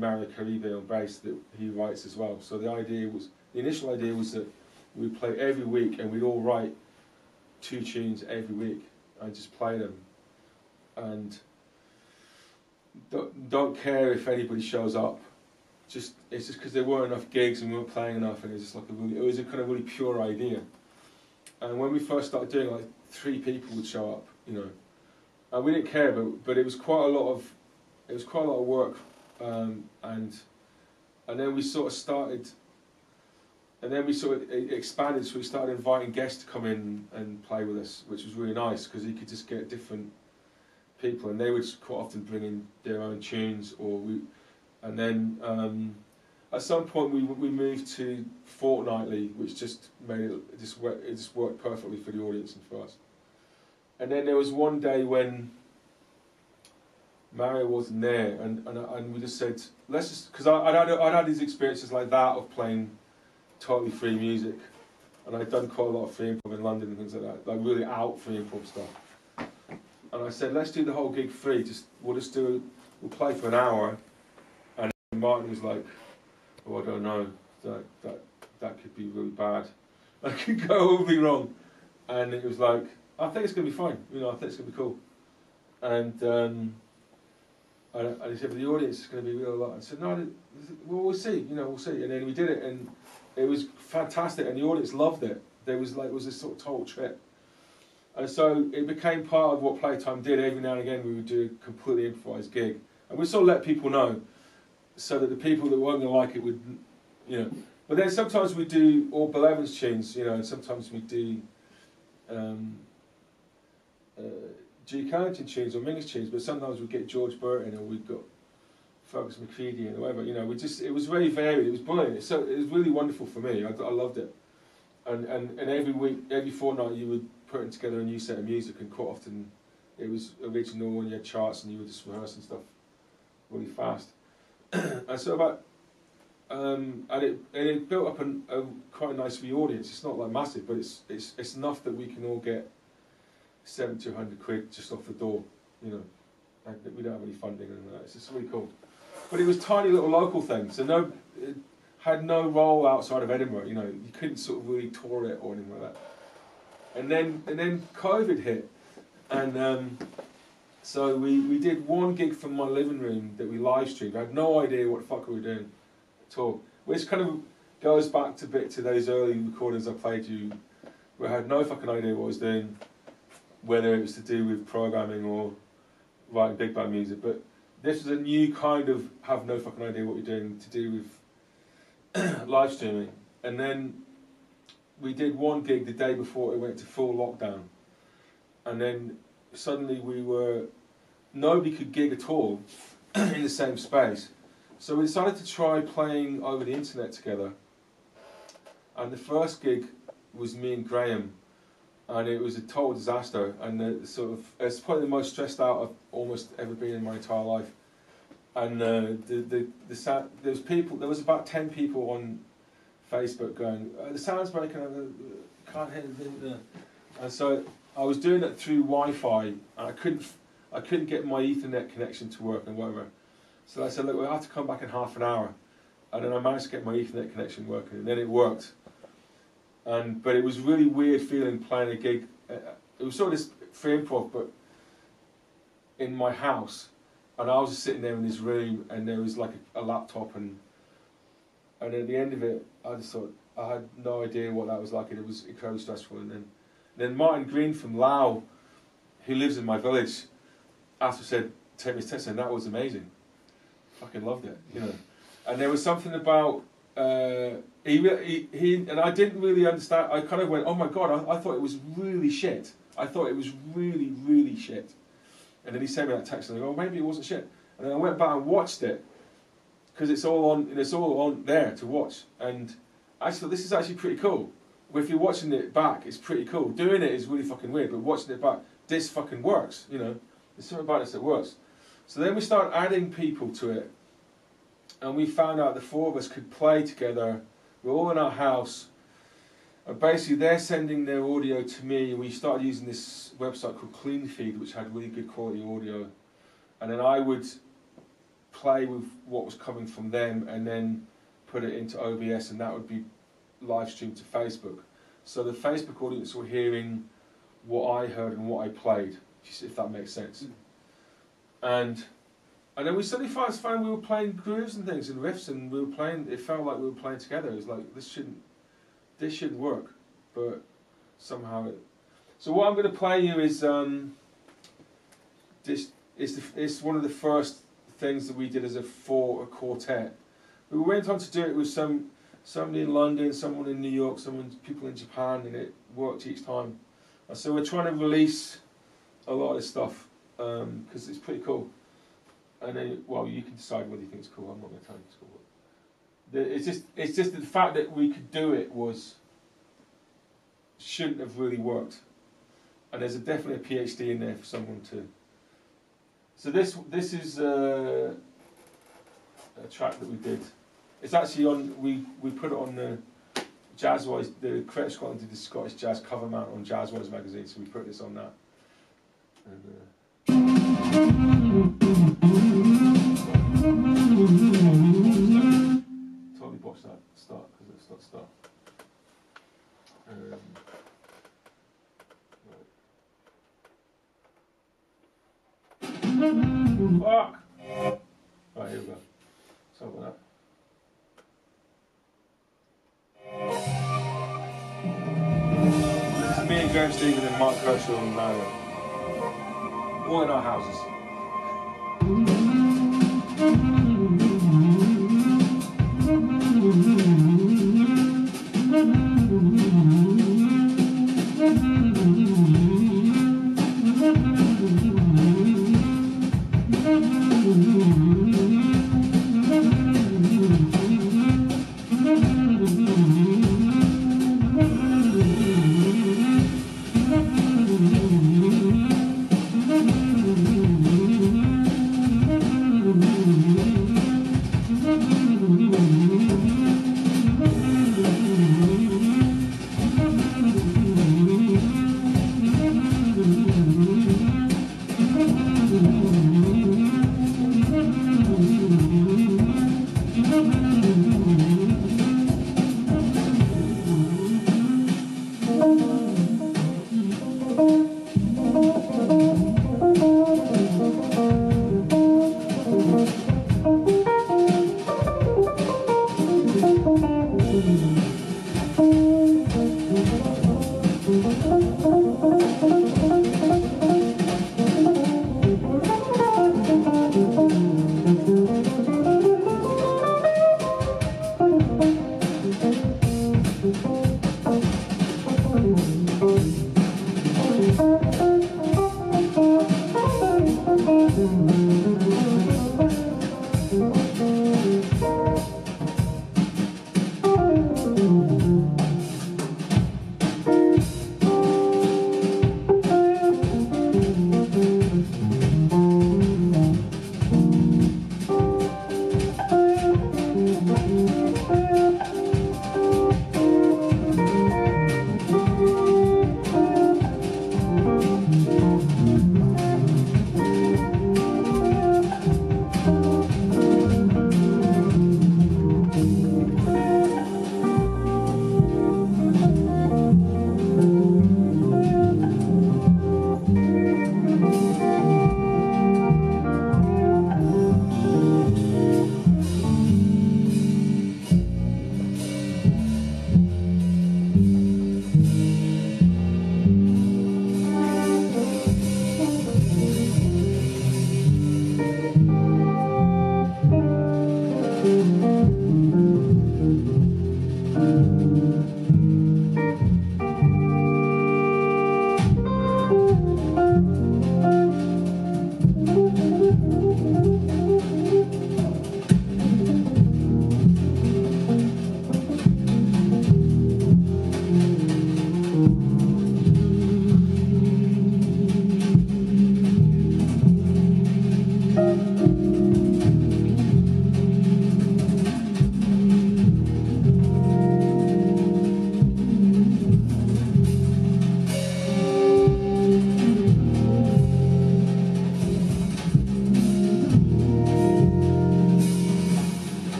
Mario Caribe on bass that he writes as well. So the initial idea was that we'd play every week and we'd all write 2 tunes every week and just play them. And don't care if anybody shows up. It's just because there weren't enough gigs and we weren't playing enough, and it was a kind of really pure idea. And when we first started doing it, like 3 people would show up, you know, and we didn't care, but it was quite a lot of work, and then we sort of started, and then we sort of expanded, so we started inviting guests to come in and play with us, which was really nice because you could just get different people, and they would quite often bring in their own tunes, and then at some point we moved to fortnightly, which just made it just worked perfectly for the audience and for us. And then there was one day when Mario wasn't there, and we just said, let's just, because I'd had these experiences like that of playing totally free music, and I'd done quite a lot of free improv in London and things like that, like really out free improv stuff. And I said, let's do the whole gig free. We'll play for an hour. And Martin was like, oh, I don't know, that could be really bad. That could go horribly wrong. And it was like, I think it's going to be fine. You know, I think it's going to be cool. And he said, but the audience is going to be real a lot. I said, no, well, we'll see. You know, we'll see. And then we did it, and it was fantastic, and the audience loved it. It was this sort of total trip. And so it became part of what Playtime did. Every now and again we would do a completely improvised gig. And we sort of let people know so that the people that weren't going to like it would, you know. But then sometimes we do all Bill Evans tunes, you know, and sometimes we do Duke Ellington tunes or Mingus tunes, but sometimes we get George Burton or we've got Fergus McCready and whatever, you know. It was very varied, it was brilliant. It was really wonderful for me, I loved it. And every week, every fortnight you would putting together a new set of music, and quite often it was original and you had charts and you were just rehearsing stuff really fast. And so and it built up a quite a nice wee audience. It's not like massive, but it's enough that we can all get 70 to 100 quid just off the door, you know. And we don't have any funding and that. It's just really cool. But it was tiny little local things, so it had no role outside of Edinburgh. You know, you couldn't sort of really tour it or anything like that. And then COVID hit, and so we did one gig from my living room that we live streamed. I had no idea what the fuck we were doing at all, which kind of goes back a bit to those early recordings I played you, where I had no fucking idea what I was doing, whether it was to do with programming or writing big band music. But this was a new kind of have no fucking idea what you're doing to do with live streaming. And then we did one gig the day before it went to full lockdown, and then suddenly nobody could gig at all in the same space. So we decided to try playing over the internet together, and the first gig was me and Graham, and it was a total disaster, and it's probably the most stressed out I've almost ever been in my entire life. And there was about 10 people on Facebook going, the sound's breaking, can't hear the. And so I was doing it through Wi-Fi, and I couldn't get my Ethernet connection to work and whatever. So I said, look, we'll have to come back in half an hour. And then I managed to get my Ethernet connection working, and then it worked. But it was really weird feeling playing a gig. It was sort of this free improv, but in my house. And I was just sitting there in this room, and there was like a laptop, and at the end of it, I just thought, I had no idea what that was like, and it was incredibly stressful. And then Then Martin Green from Laos, who lives in my village, after said, take me to test, and that was amazing. Fucking loved it, you know. And there was something about he and I didn't really understand. I kind of went, oh my god, I thought it was really shit. I thought it was really, really shit. And then he sent me that text and I go, oh, maybe it wasn't shit. And then I went back and watched it because it's all on there to watch. And actually, this is actually pretty cool. If you're watching it back, it's pretty cool. Doing it is really fucking weird, but watching it back, this fucking works. You know, there's something about this that works. So then we started adding people to it, and we found out the four of us could play together. We're all in our house, and basically they're sending their audio to me, and we started using this website called Clean Feed, which had really good quality audio, and then I would play with what was coming from them, and then put it into OBS, and that would be live streamed to Facebook. So the Facebook audience were hearing what I heard and what I played, if that makes sense. And then we suddenly found we were playing grooves and things and riffs, and we were playing. It felt like we were playing together. It was like this shouldn't work, but somehow it. So what I'm going to play you is it's one of the first things that we did as a quartet. We went on to do it with somebody in London, someone in New York, people in Japan, and it worked each time. And so we're trying to release a lot of stuff because it's pretty cool. And then, well, you can decide whether you think it's cool. I'm not going to tell you it's cool. It's just the fact that we could do it shouldn't have really worked. And there's definitely a PhD in there for someone to. So this is a track that we did. It's actually on. We put it on the Jazzwise. The Creative Scotland did the Scottish Jazz cover mount on Jazzwise magazine, so we put this on that. And, totally botched that start because it's not start. Fuck! Right, here we go. Sorry about that. This is me and Graham Stephen and Mark Kershaw and Lana. All in our houses.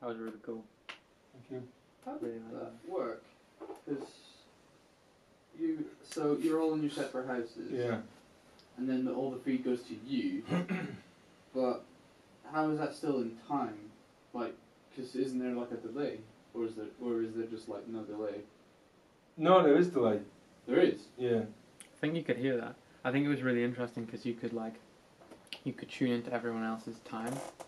That was really cool. Thank you. How did Really like that work? Because you're all in your separate houses. Yeah. And then all the feed goes to you. But how is that still in time? Like, because isn't there like a delay, or is there just like no delay? No, there is delay. There is. Yeah. I think you could hear that. I think it was really interesting because you could tune into everyone else's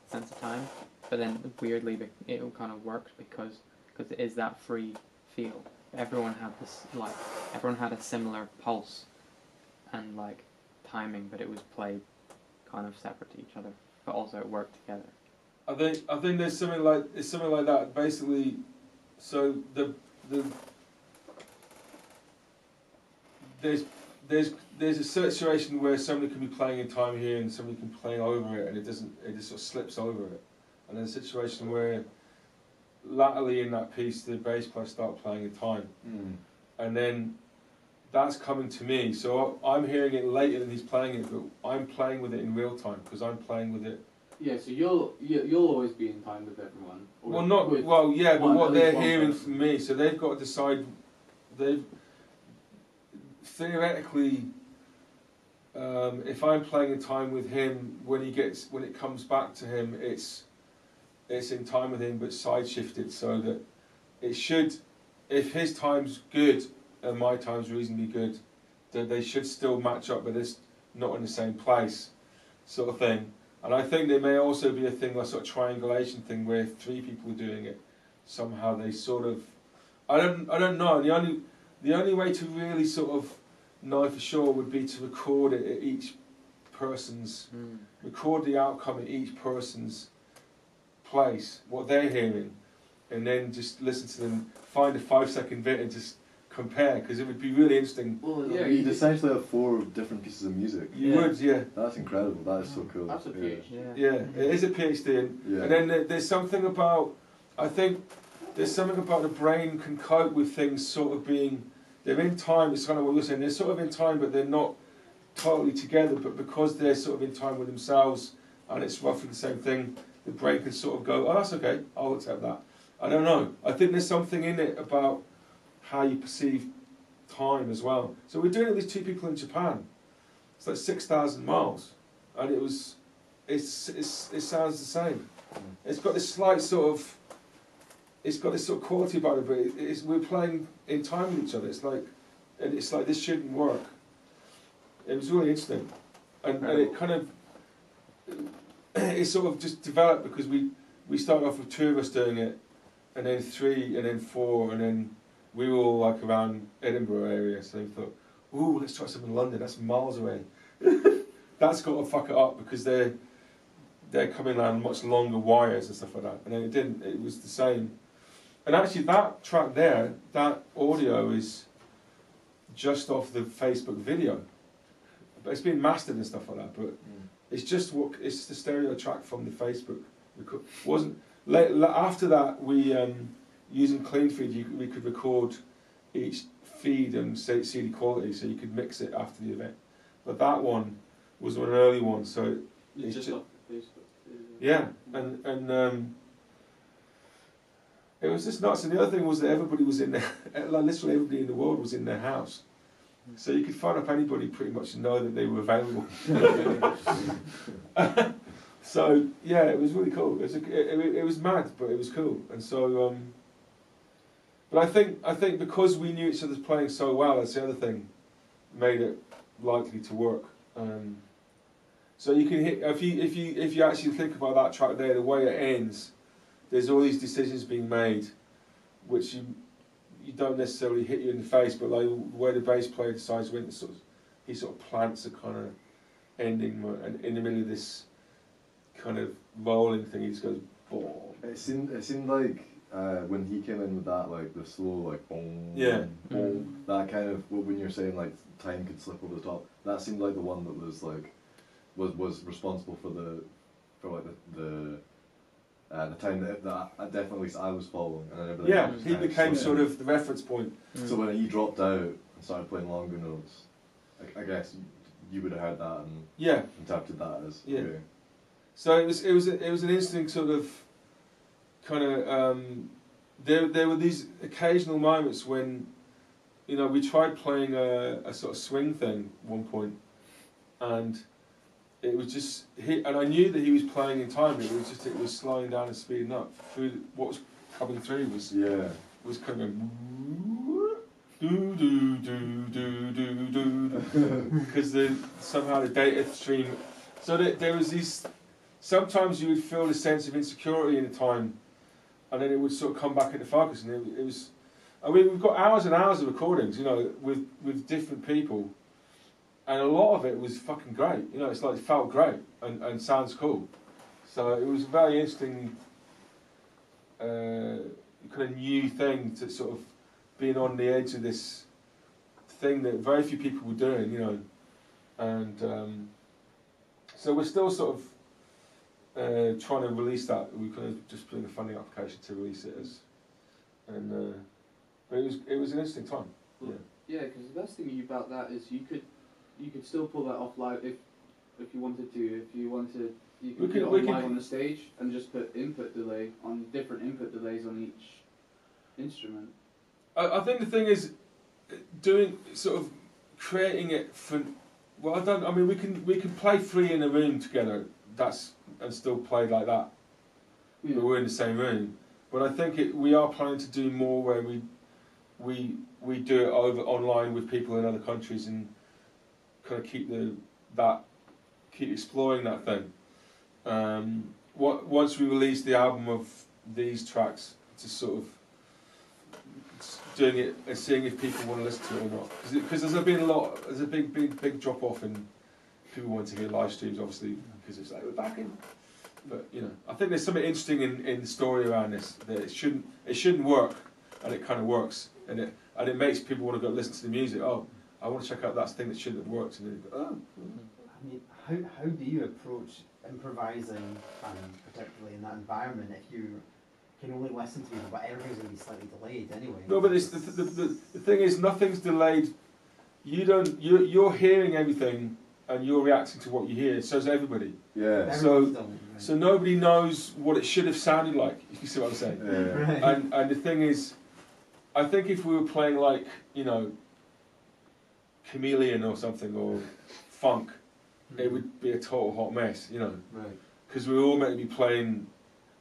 sense of time, but then weirdly it kind of works because it is that free feel. Everyone had a similar pulse and like timing, but it was played kind of separate to each other, but also it worked together. I think there's something like that. Basically, so there's a situation where somebody can be playing in time here and somebody can play over it, and it just sort of slips over it. And there's a situation where latterly in that piece the bass players start playing in time, and then that's coming to me. So I'm hearing it later than he's playing it, but I'm playing with it in real time because I'm playing with it. Yeah, so you'll always be in time with everyone. But what they're hearing from me, so they've got to decide. They've theoretically, if I'm playing in time with him, when it comes back to him, it's in time with him, but side shifted so that it should, if his time's good and my time's reasonably good, that they should still match up, but it's not in the same place, sort of thing. And I think there may also be a thing, like sort of triangulation thing, where if 3 people are doing it, somehow they sort of, I don't know. The only way to really sort of know for sure would be to record it at each person's, record the outcome at each person's place, what they're hearing, and then just listen to them, find a 5-second bit and just compare, because it would be really interesting. Well, yeah, you'd essentially have 4 different pieces of music. You would, yeah. That's incredible. That is so cool. That's a PhD. Yeah, it is a PhD, and then there's something about, I think, there's something about the brain can cope with things sort of being, they're in time, it's kind of what you're saying, they're sort of in time, but they're not totally together, but because they're sort of in time with themselves, and it's roughly the same thing, the brain can sort of go, oh, that's okay, I'll accept that. I don't know. I think there's something in it about how you perceive time as well. So we're doing it with 2 people in Japan. It's like 6,000 miles, and it sounds the same. It's got this slight sort of, quality about it, but we're playing in time with each other. It's like this shouldn't work. It was really interesting, and it kind of, it sort of just developed because we started off with 2 of us doing it, and then 3, and then 4, and then we were all like around Edinburgh area, so we thought, ooh, let's try something in London, that's miles away. That's got to fuck it up because they're coming on much longer wires and stuff like that. And then it didn't, it was the same. And actually that track there, that audio is just off the Facebook video. But it's been mastered and stuff like that, but it's just it's the stereo track from the Facebook. After that, we using clean feed, we could record each feed and CD quality, so you could mix it after the event. But that one was an early one, so it's just off the Facebook. Yeah, and it was just nuts. And the other thing was that everybody was in there, literally everybody in the world was in their house. So you could phone up anybody pretty much and know that they were available. So yeah, it was really cool. It was mad, but it was cool. And so, but I think because we knew each other's playing so well, that's the other thing, made it likely to work. So you can hit if you actually think about that track there, the way it ends, there's all these decisions being made, which you don't necessarily hit you in the face, but like where the bass player decides when he sort of plants a kind of ending, and in the middle of this kind of rolling thing, he just goes boom. It seemed like when he came in with that, like the slow, like boom, boom, that kind of, when you're saying like time could slip over the top, that seemed like the one that was like was responsible for the time that definitely I was following, and everything. Yeah, he became sort of the reference point. So when he dropped out and started playing longer notes, I guess you would have heard that and interpreted that as okay. So it was an interesting sort of kind of there were these occasional moments when, you know, we tried playing a sort of swing thing at one point, and it was just and I knew that he was playing in time. It was slowing down and speeding up. Through what was coming through was kind of do do do do do do because somehow the data stream. So there was these. Sometimes you would feel a sense of insecurity in the time, and then it would sort of come back into focus. And it was. I mean, we've got hours and hours of recordings, you know, with different people, and a lot of it was fucking great. You know, it's like it felt great and sounds cool. So it was a very interesting, kind of new thing to sort of being on the edge of this thing that very few people were doing, you know, and so we're still sort of trying to release that. We kind of just put in a funding application to release it as, and but it was an interesting time. Yeah. Yeah, because the best thing about that is you could still pull that off live if you wanted to. If you wanted, you could do it live on the stage and just put different input delays on each instrument. I think the thing is doing sort of creating it for. Well, I mean, we can play three in a room together. And still play like that. Yeah. But we're in the same room. But I think we are planning to do more where we do it over online with people in other countries and kind of keep exploring that thing. Once we release the album of these tracks, to sort of doing it and seeing if people want to listen to it or not. Because there's a big drop off in people want to hear live streams, obviously, because it's like we're back in. But you know, I think there's something interesting in the story around this, that it shouldn't work, and it kind of works, and it makes people want to go listen to the music. Oh, I want to check out that thing that shouldn't have worked, and then you go, oh. I mean, how do you approach improvising, particularly in that environment, if you can only listen to people, but everything's going to be slightly delayed anyway? No, but the thing is, nothing's delayed. You're hearing everything, and you're reacting to what you hear. So is everybody. Yeah. So nobody knows what it should have sounded like. If you see what I'm saying. Yeah. Right. And the thing is, I think if we were playing like, you know, Chameleon or something, or funk, it would be a total hot mess, you know. Right. Because we're all meant to be playing.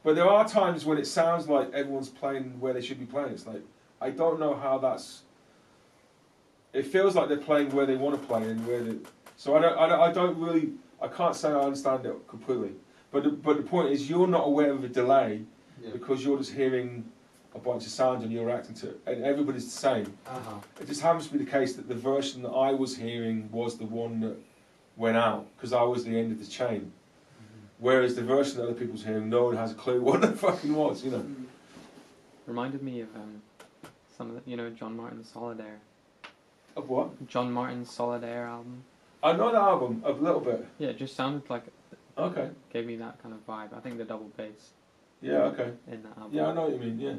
But there are times when it sounds like everyone's playing where they should be playing. It's like, I don't know how that's. It feels like they're playing where they want to play and where they. So I don't really. I can't say I understand it completely. But the point is, you're not aware of a delay because you're just hearing a bunch of sounds and you're reacting to it, and everybody's the same. Uh-huh. It just happens to be the case that the version that I was hearing was the one that went out because I was the end of the chain. Mm-hmm. Whereas the version that other people's hearing, no one has a clue what the fucking was, you know. Reminded me of some of the, you know, John Martin's Solidaire. Of what? John Martin's Solidaire album. I know the album a little bit. Yeah, it just sounded like. Okay. Gave me that kind of vibe. I think the double bass. Yeah. Okay. In that album. Yeah, I know what you mean. Yeah.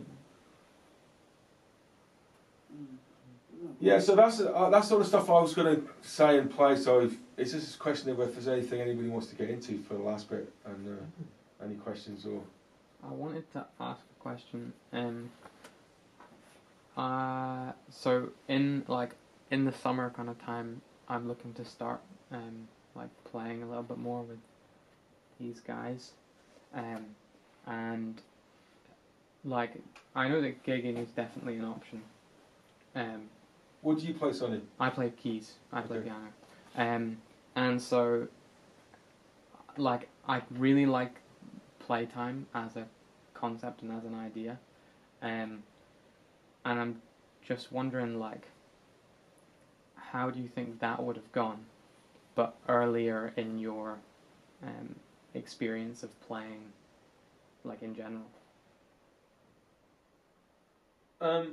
Yeah. So that's sort of stuff I was going to say and play. So it's just a question of if there's anything anybody wants to get into for the last bit, and any questions or. I wanted to ask a question. So in the summer kind of time, I'm looking to start playing a little bit more with these guys, and I know that gigging is definitely an option. What do you play, Sonny? I play keys. I play piano, and so I really like playtime as a concept and as an idea, and I'm just wondering how do you think that would have gone, but earlier in your experience of playing, in general? I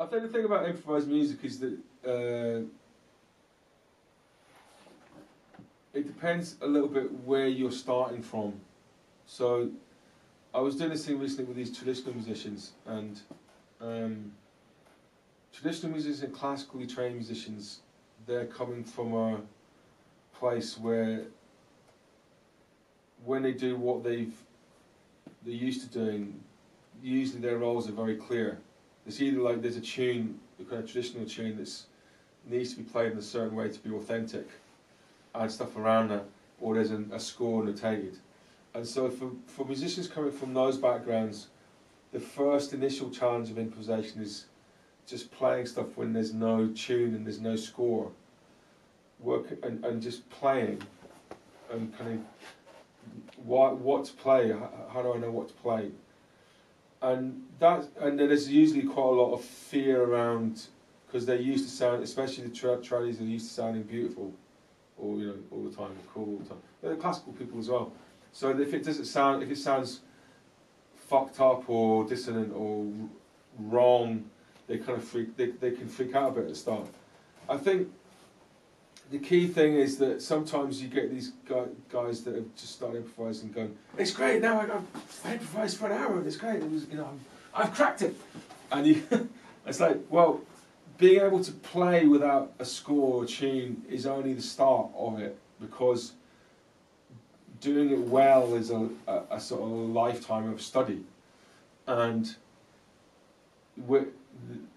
think the thing about improvised music is that it depends a little bit where you're starting from. So I was doing this thing recently with these traditional musicians, and traditional musicians and classically trained musicians, they're coming from a place where when they do what they're used to doing, usually their roles are very clear. It's either like there's a tune, a kind of traditional tune that's needs to be played in a certain way to be authentic, and stuff around that, or there's a score notated. And so for musicians coming from those backgrounds, the first initial challenge of improvisation is just playing stuff when there's no tune and there's no score. And just playing, and kind of what to play. How do I know what to play? And then there's usually quite a lot of fear around, because they're used to sound, especially the tradies are used to sounding beautiful, or all the time, or cool all the time. They're classical people as well. So if it sounds fucked up or dissonant or wrong, they kind of they can freak out a bit at the start. I think the key thing is that sometimes you get these guys that have just started improvising going, it's great, now I've improvised for an hour and it's great, I've cracked it. And it's like, well, being able to play without a score or tune is only the start of it, because doing it well is a sort of lifetime of study. And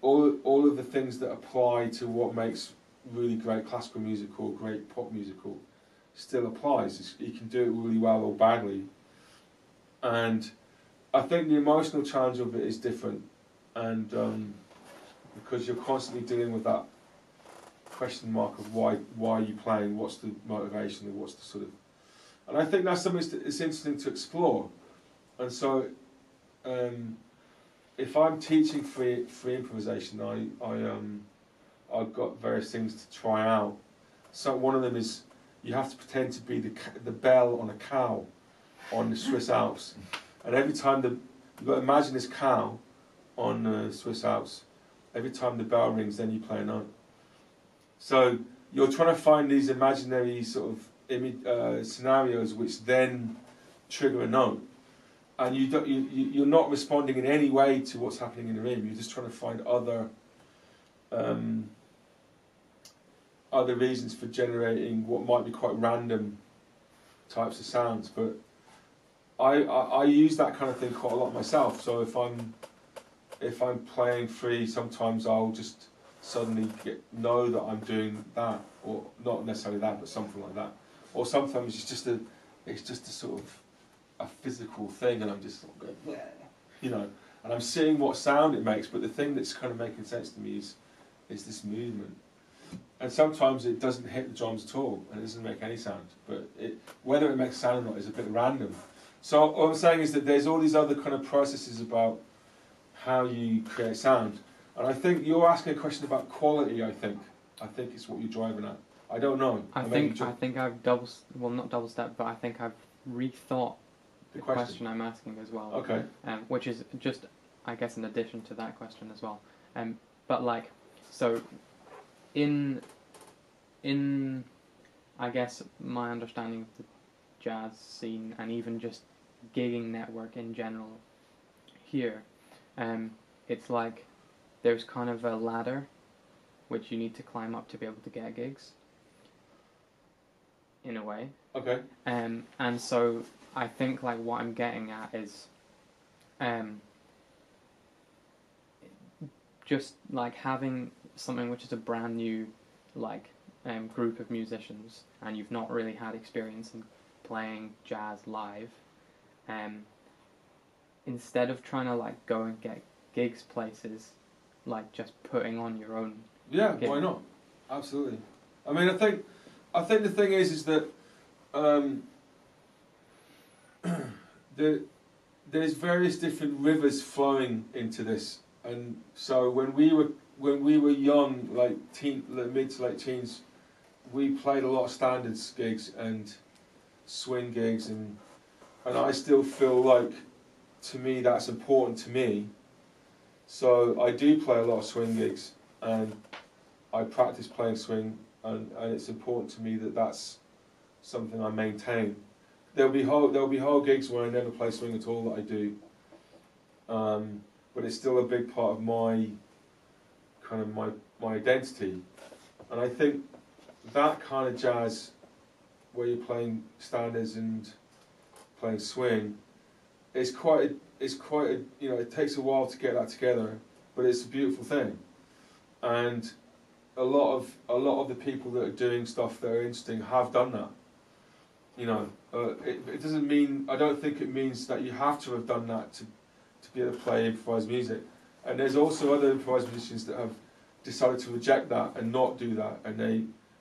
all of the things that apply to what makes really great classical music or great pop musical still applies. You can do it really well or badly. And I think the emotional challenge of it is different, and because you're constantly dealing with that question mark of why are you playing, what's the motivation, and what's the sort of... And I think that's something that's interesting to explore. And so if I'm teaching free improvisation, I've got various things to try out. So one of them is you have to pretend to be the bell on a cow on the Swiss Alps, and every time you've got to imagine this cow on the Swiss Alps. Every time the bell rings, then you play a note. So you're trying to find these imaginary sort of scenarios which then trigger a note, and you're not responding in any way to what's happening in the room. You're just trying to find other reasons for generating what might be quite random types of sounds. But I use that kind of thing quite a lot myself. So if I'm playing free, sometimes I'll just suddenly know that I'm doing that, or not necessarily that, but something like that. Or sometimes it's just a sort of a physical thing, and I'm just sort of going, and I'm seeing what sound it makes. But the thing that's kind of making sense to me is this movement. And sometimes it doesn't hit the drums at all, and it doesn't make any sound. But whether it makes sound or not is a bit random. So what I'm saying is that there's all these other kind of processes about how you create sound. And I think you're asking a question about quality, I think it's what you're driving at. I don't know. I think I've not double stepped, but I think I've rethought the question I'm asking as well. Okay. Which is just, I guess, an addition to that question as well. But like, so in I guess my understanding of the jazz scene, and even just gigging network in general here, it's like there's kind of a ladder which you need to climb up to be able to get gigs, in a way. Okay. And so I think like what I'm getting at is just like having something which is a brand new like group of musicians, and you've not really had experience in playing jazz live, instead of trying to like go and get gigs places, like just putting on your own. Yeah, gig. Why not? Absolutely. I mean, I think the thing is that there's various different rivers flowing into this, and so when we were young, like mid to late teens, we played a lot of standards gigs and swing gigs, and I still feel like, to me, that's important to me. So I do play a lot of swing gigs, and I practice playing swing, and it's important to me that that's something I maintain. There'll be whole gigs where I never play swing at all that I do, but it's still a big part of my kind of my identity. And I think that kind of jazz, where you're playing standards and playing swing, it's quite a, you know, it takes a while to get that together, but it's a beautiful thing. And a lot of the people that are doing stuff that are interesting have done that. You know, it doesn't mean, I don't think it means that you have to have done that to be able to play improvised music. And there's also other improvised musicians that have decided to reject that and not do that, and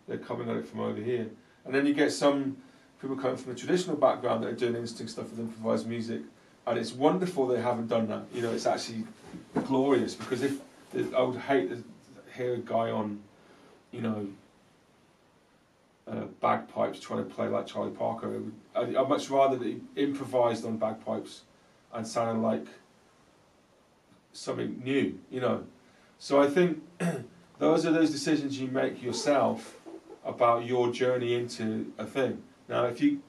they're coming at it from over here. And then you get some people coming from a traditional background that are doing interesting stuff with improvised music, and it's wonderful they haven't done that. You know, it's actually glorious, because I would hate to hear a guy on, you know, bagpipes trying to play like Charlie Parker. I'd much rather that he improvised on bagpipes and sounded like something new, you know. So I think those are those decisions you make yourself about your journey into a thing. Now, if you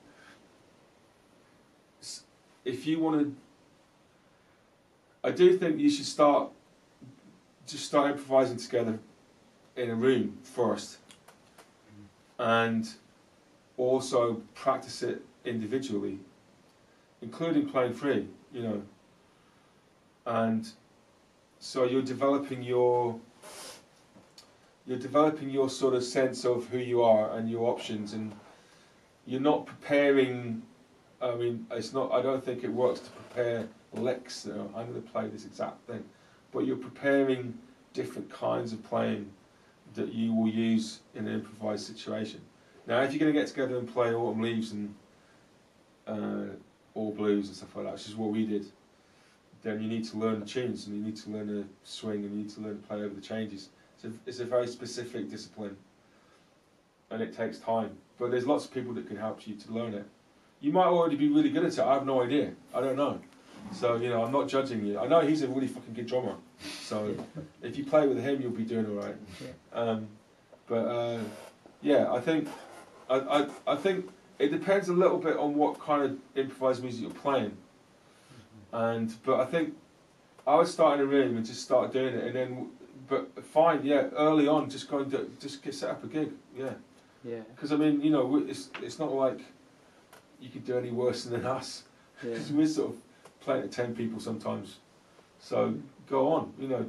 want to, I do think you should start improvising together in a room first, and also practice it individually, including playing free, you know. And so you're developing your sort of sense of who you are and your options, and you're not preparing. I mean, it's not. I don't think it works to prepare licks. You know, I'm going to play this exact thing, but you're preparing different kinds of playing that you will use in an improvised situation. Now, if you're going to get together and play Autumn Leaves and All Blues and stuff like that, which is what we did, then you need to learn the tunes, and you need to learn to swing, and you need to learn to play over the changes. So it's a very specific discipline, and it takes time. But there's lots of people that can help you to learn it. You might already be really good at it. I have no idea. I don't know. So, you know, I'm not judging you. I know he's a really fucking good drummer. So if you play with him, you'll be doing all right. Yeah, I think it depends a little bit on what kind of improvised music you're playing. But I think I would start in a room and just start doing it, and then early on, just get set up a gig. Yeah. Because I mean, you know, it's not like you could do any worse than us. Because we're sort of playing to 10 people sometimes. So go on. You know,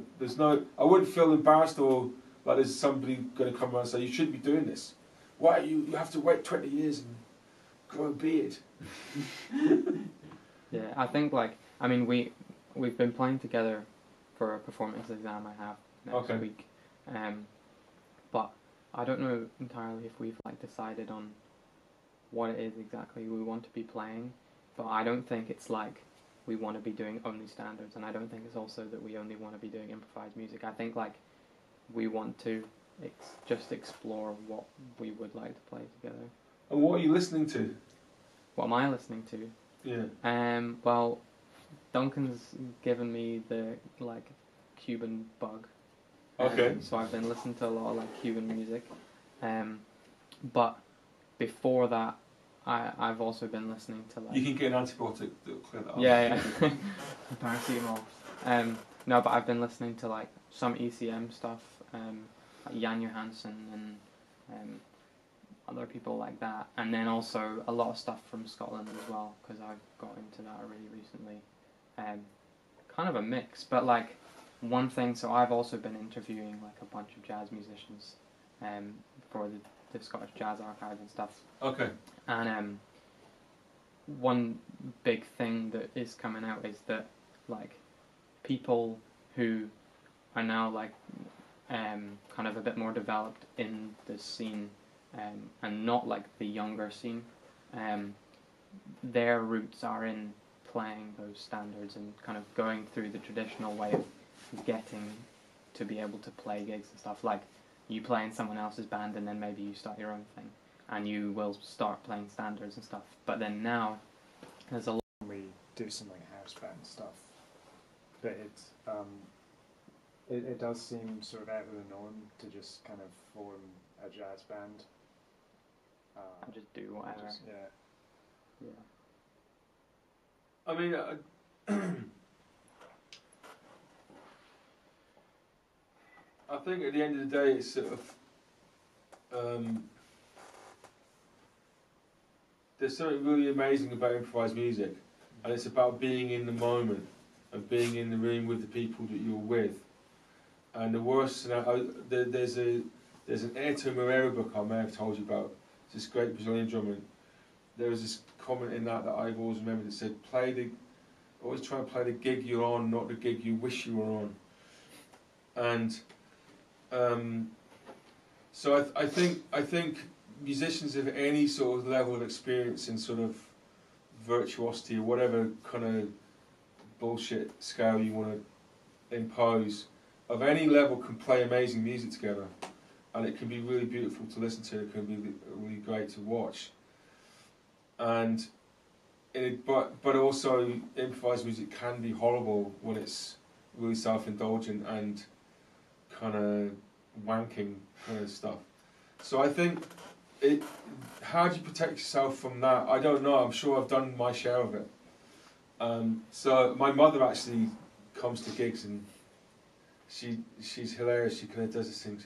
I wouldn't feel embarrassed or like there's somebody going to come around and say you shouldn't be doing this. Why you have to wait 20 years and grow a beard? Yeah, I think we've been playing together for a performance exam I have next week, but I don't know entirely if we've decided on what it is exactly we want to be playing. But I don't think it's like we want to be doing only standards, and I don't think it's also that we only want to be doing improvised music. I think we want to just explore what we would like to play together. And what are you listening to? What am I listening to? Yeah. Well, Duncan's given me the Cuban bug. Okay. So I've been listening to a lot of Cuban music. But before that, I've also been listening to You can get an antibiotic that'll clear that up. Yeah. Paracetamol. No, but I've been listening to some ECM stuff, like Jan Johansson and other people like that, and then also a lot of stuff from Scotland as well, because I've got into that really recently. Kind of a mix, but one thing. So I've also been interviewing a bunch of jazz musicians, for the Scottish Jazz Archive and stuff. Okay. And one big thing that is coming out is that people who are now kind of a bit more developed in the scene, and not the younger scene, their roots are in playing those standards and kind of going through the traditional way of getting to be able to play gigs and stuff. You play in someone else's band, and then maybe you start your own thing, and you will start playing standards and stuff. But then now, there's a lot. We do some house band stuff, but it does seem sort of out of the norm to just kind of form a jazz band. And just do whatever. Yeah. I mean, I think at the end of the day, it's sort of there's something really amazing about improvised music, and it's about being in the moment and being in the room with the people that you're with. And the worst, there's an Ayrton Moreira book I may have told you about. It's this great Brazilian drummer. There was this comment in that I've always remembered that said, always try and play the gig you're on, not the gig you wish you were on. And so I think musicians of any sort of level of experience in sort of virtuosity or whatever kind of bullshit scale you want to impose, of any level can play amazing music together, and it can be really beautiful to listen to. It can be really great to watch, and but also improvised music can be horrible when it's really self-indulgent and kind of wanking kind of stuff. So I think how do you protect yourself from that? I don't know. I'm sure I've done my share of it. So my mother actually comes to gigs, and she's hilarious. She kind of does this thing.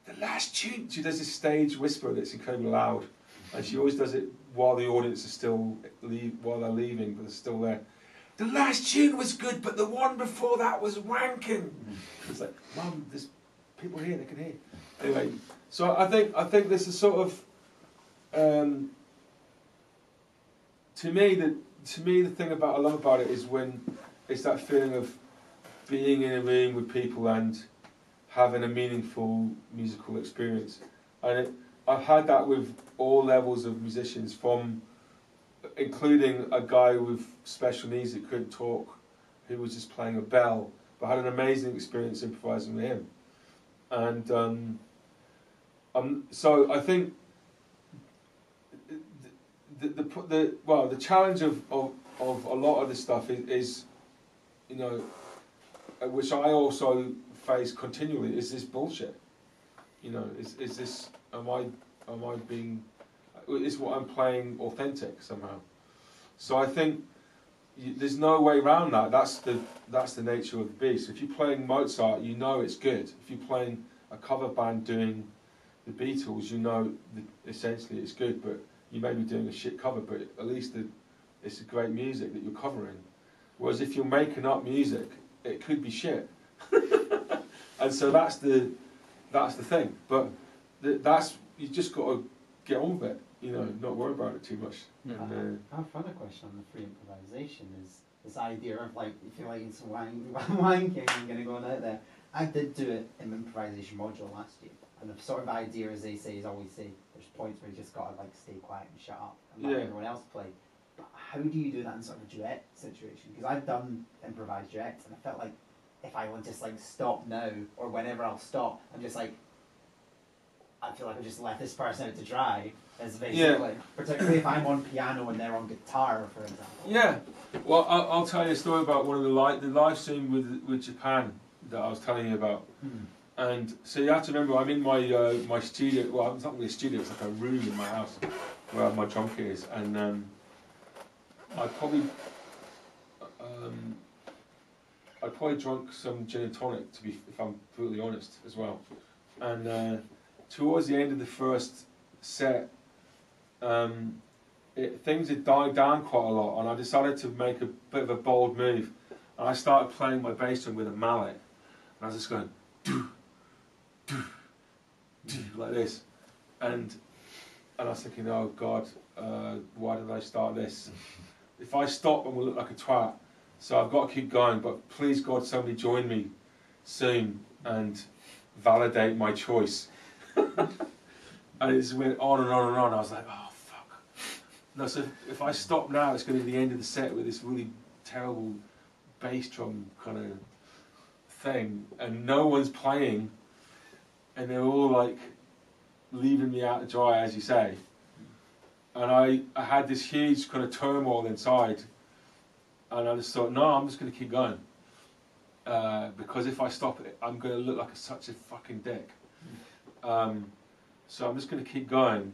The last tune. She does this stage whisper that's incredibly loud, and she always does it while the audience is still while they're leaving, but they're still there. The last tune was good, but the one before that was wanking. It's like, Mum, there's people here, they can hear. Anyway, so I think this is sort of to me the thing I love about it is when it's that feeling of being in a room with people and having a meaningful musical experience. And I've had that with all levels of musicians, from including a guy with special needs that couldn't talk, who was just playing a bell, but had an amazing experience improvising with him. And so I think the challenge of a lot of this stuff is you know, which I also face continually, is this bullshit. You know, is this, am I being, is what I'm playing authentic somehow? So I think there's no way around that. That's the nature of the beast. If you're playing Mozart, you know it's good. If you're playing a cover band doing the Beatles, you know essentially it's good, but you may be doing a shit cover, but at least it's a great music that you're covering. Whereas if you're making up music, it could be shit. And so that's the thing. But that's, you just got to get on with it, you know, not worry about it too much. And, I have another question on the free improvisation is this idea of, like, you feel like it's wanking and going to go out there. I did do it in the improvisation module last year, and the sort of idea, as they say, is always say there's points where you just got to, like, stay quiet and shut up and let everyone else play. But how do you do that in sort of a duet situation? Because I've done improvised duets, and I felt like if I would just, like, stop now, or whenever I'll stop, I'm just like, I feel like I just let this person out to dry, as basically, particularly if I'm on piano and they're on guitar, for example. Yeah, well, I'll tell you a story about one of the live stream with Japan that I was telling you about. And so you have to remember, I'm in my studio. Well, it's not really a studio; it's like a room in my house where my drum kit is, and I probably drunk some gin and tonic, if I'm brutally honest, as well. And towards the end of the first set, things had died down quite a lot, and I decided to make a bit of a bold move. And I started playing my bass drum with a mallet, and I was just going do, do, do, like this. And I was thinking, oh God, why did I start this? If I stop, I'm gonna look like a twat. So I've got to keep going, but please God, somebody join me soon and validate my choice. And it just went on and on and on. I was like, oh fuck. No, so if I stop now, it's going to be the end of the set with this really terrible bass drum kind of thing, and no one's playing, and they're all like leaving me out to dry, as you say. And I had this huge kind of turmoil inside. And I just thought, no, I'm just going to keep going. Because if I stop it, I'm going to look like such a fucking dick. So I'm just going to keep going.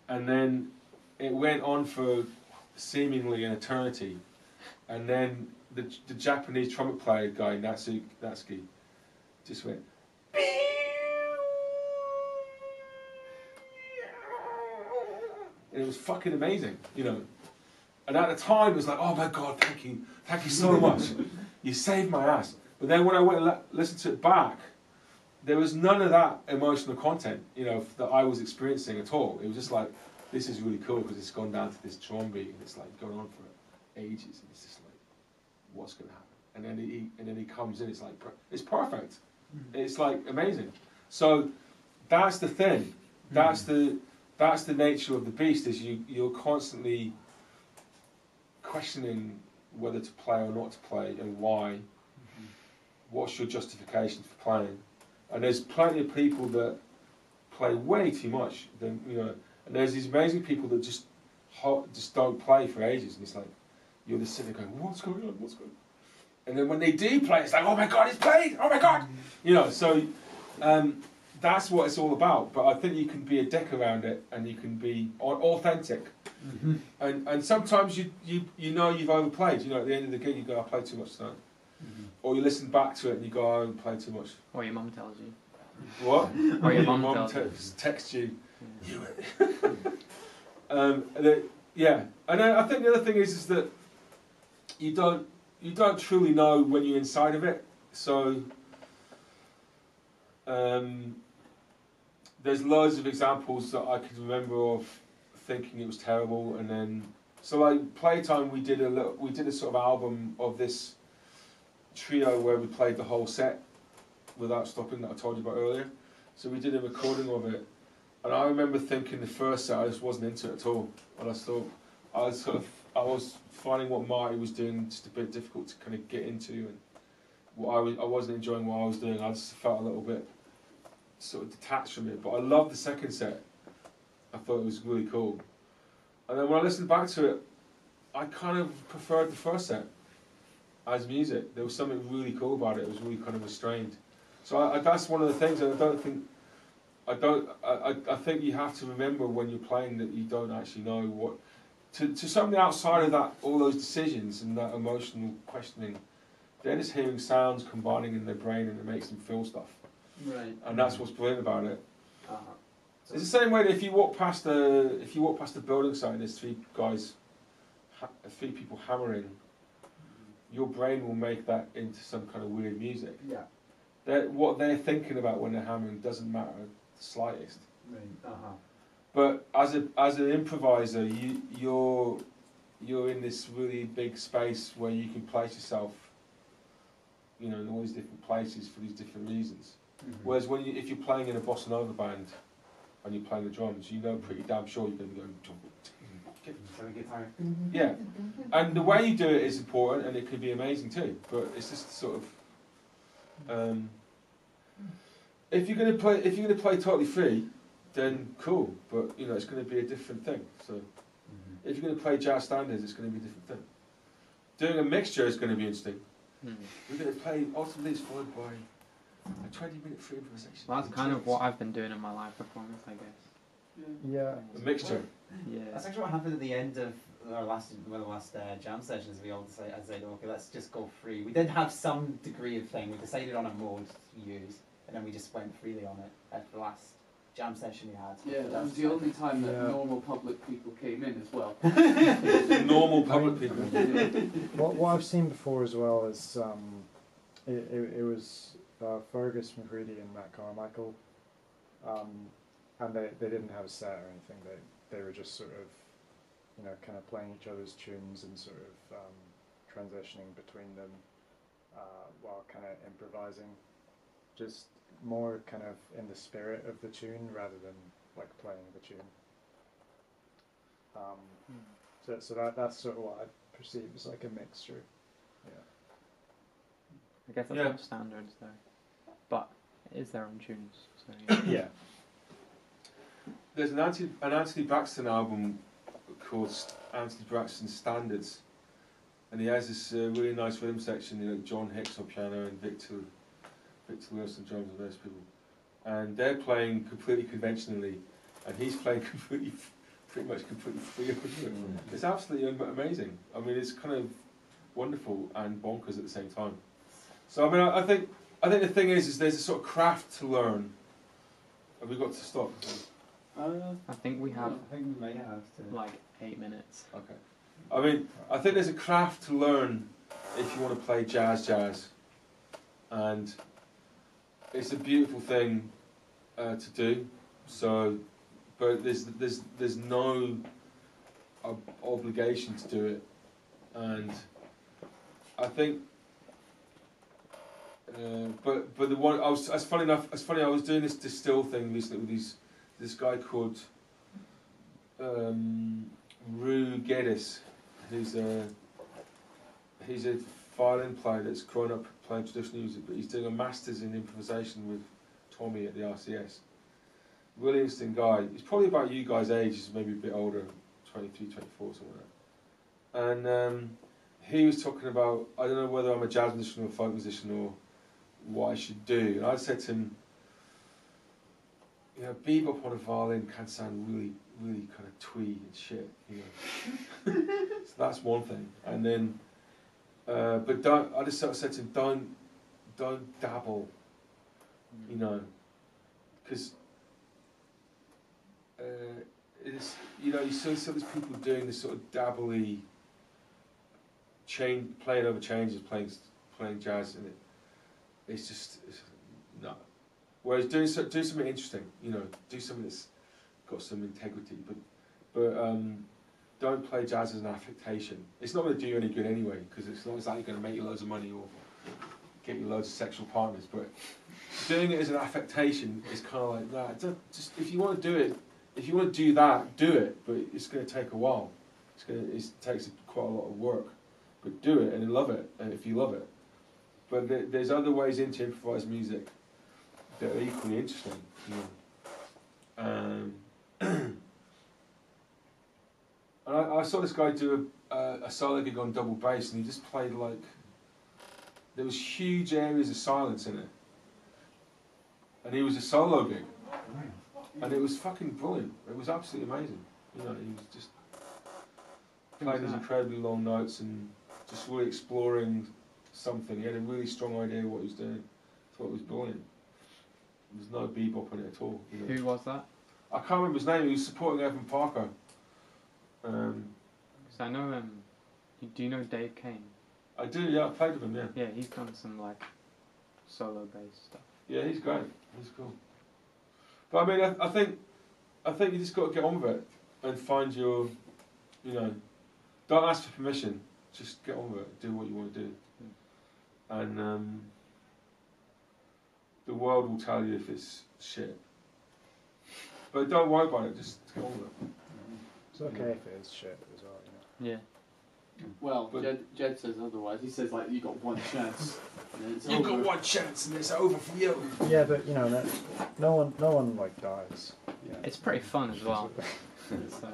And then it went on for seemingly an eternity. And then the Japanese trumpet player guy, Natsuki, just went... and it was fucking amazing, you know. And at the time, it was like, oh my God, thank you so much. You saved my ass. But then when I went and listened to it back, there was none of that emotional content, you know, that I was experiencing at all. It was just like, this is really cool because it's gone down to this drum beat and it's like going on for ages, and it's just like, what's going to happen? And then he comes in, it's like, it's perfect. It's like amazing. So that's the thing. That's the nature of the beast. Is you're constantly questioning whether to play or not to play and why. What's your justification for playing? And there's plenty of people that play way too much. Then you know, and there's these amazing people that just don't play for ages, and it's like you're just sitting there going, what's going on? What's going on? And then when they do play, it's like, oh my God, he's played! Oh my God! You know, so that's what it's all about. But I think you can be a dick around it, and you can be authentic. And sometimes you know you've overplayed. You know, at the end of the gig, you go, I played too much tonight. Or you listen back to it and you go, I played too much. Or your mum tells you. What? Or your mum texts you. Yeah. And then I think the other thing is that you don't truly know when you're inside of it. So there's loads of examples that I can remember of thinking it was terrible, and then so like Playtime, we did a sort of album of this trio where we played the whole set without stopping, that I told you about earlier. So we did a recording of it, and I remember thinking the first set I just wasn't into it at all, and I was finding what Marty was doing just a bit difficult to kind of get into, and I wasn't enjoying what I was doing. I just felt a little bit sort of detached from it. But I loved the second set. I thought it was really cool. And then when I listened back to it, I kind of preferred the first set as music. There was something really cool about it. It was really kind of restrained. So that's one of the things. And I think you have to remember when you're playing that you don't actually know what. To somebody outside of that, all those decisions and that emotional questioning, they're just hearing sounds combining in their brain, and it makes them feel stuff. Right. And that's what's brilliant about it. So It's the same way that if you walk past a building site and there's three people hammering, your brain will make that into some kind of weird music. yeah. What they're thinking about when they're hammering doesn't matter the slightest. Right. But as an improviser, you're in this really big space where you can place yourself, you know, in all these different places for these different reasons. Whereas if you're playing in a bossa nova band and you're playing the drums, you know pretty damn sure you're going to go. So the guitar. Yeah, and the way you do it is important, and it could be amazing too. But it's just sort of if you're going to play totally free, then cool. But you know it's going to be a different thing. So if you're going to play jazz standards, it's going to be a different thing. Doing a mixture is going to be interesting. We're going to play ultimately it's followed by a 20-minute free improvisation. Well, that's kind of what I've been doing in my live performance, I guess. Yeah. A mixture. Yeah. That's actually what happened at the end of our last jam sessions. We all decided, okay, let's just go free. We did have some degree of thing. We decided on a mode to use, and then we just went freely on it at the last jam session we had. Yeah, that was the only time that normal public people came in as well. Normal public people. What I've seen before as well is it was Fergus McCready and Matt Carmichael, and they didn't have a set or anything. They were just sort of, you know, kind of playing each other's tunes and sort of transitioning between them while kind of improvising, just more kind of in the spirit of the tune rather than like playing the tune. So that's sort of what I perceive as like a mixture. I guess that's not standards though, but it is their own tunes. So Yeah. There's an Anthony Braxton album called Anthony Braxton Standards, and he has this really nice rhythm section. You know, John Hicks on piano and Victor Wilson drums and those people, and they're playing completely conventionally, and he's playing pretty much completely free. It's absolutely amazing. I mean, it's kind of wonderful and bonkers at the same time. So I mean, I think the thing is there's a sort of craft to learn. Have we got to stop? I think we have I think we might have to. like 8 minutes. Okay. I mean, I think there's a craft to learn if you want to play jazz, and it's a beautiful thing to do. So, but there's no obligation to do it, and I think. But the one I was as funny I was doing this distill thing recently with this guy called Rue Geddes. He's a violin player that's grown up playing traditional music, but he's doing a masters in improvisation with Tommy at the RCS. Really interesting guy. He's probably about you guys' age, he's maybe a bit older, 23, 24, something like that. And he was talking about, I don't know whether I'm a jazz musician or a folk musician or what I should do. And I said to him, you know, bebop on a violin can sound really, really kind of twee and shit, you know. So that's one thing. And then, but don't. I just sort of said to him, don't dabble, you know, because it's, you know, you see some of these people doing this sort of dabbly, playing over changes, playing jazz, and it's just no. Whereas do something interesting, you know, do something that's got some integrity, but don't play jazz as an affectation. It's not going to do you any good anyway, because it's not exactly going to make you loads of money or get you loads of sexual partners. But doing it as an affectation is kind of like that. Just if you want to do it, if you want to do that, do it. But it's going to take a while. It takes quite a lot of work. But do it and love it, and if you love it. But there's other ways into improvised music that are equally interesting, you know. And I saw this guy do a solo gig on double bass, and he just played like, there was huge areas of silence in it, and he was a solo gig, and it was fucking brilliant. It was absolutely amazing. You know, he was just playing these incredibly long notes and just really exploring something. He had a really strong idea of what he was doing. I thought it was brilliant. There was no bebop in it at all. You know. Who was that? I can't remember his name. He was supporting Evan Parker. Because I know do you know Dave Kane? I do, yeah. I played with him, yeah. Yeah, he's done some like solo bass stuff. Yeah, he's great. He's cool. But I mean, I think you just got to get on with it and find your, you know, don't ask for permission. Just get on with it. Do what you want to do, and the world will tell you if it's shit. But don't worry about it. Just get on with it. It's okay if it is shit as well, you know. Yeah. Well, Jed says otherwise. He says like you got one chance. And it's You've over. got one chance and it's over for you. Yeah, but you know, no one like dies. Yeah. It's pretty fun as well. So,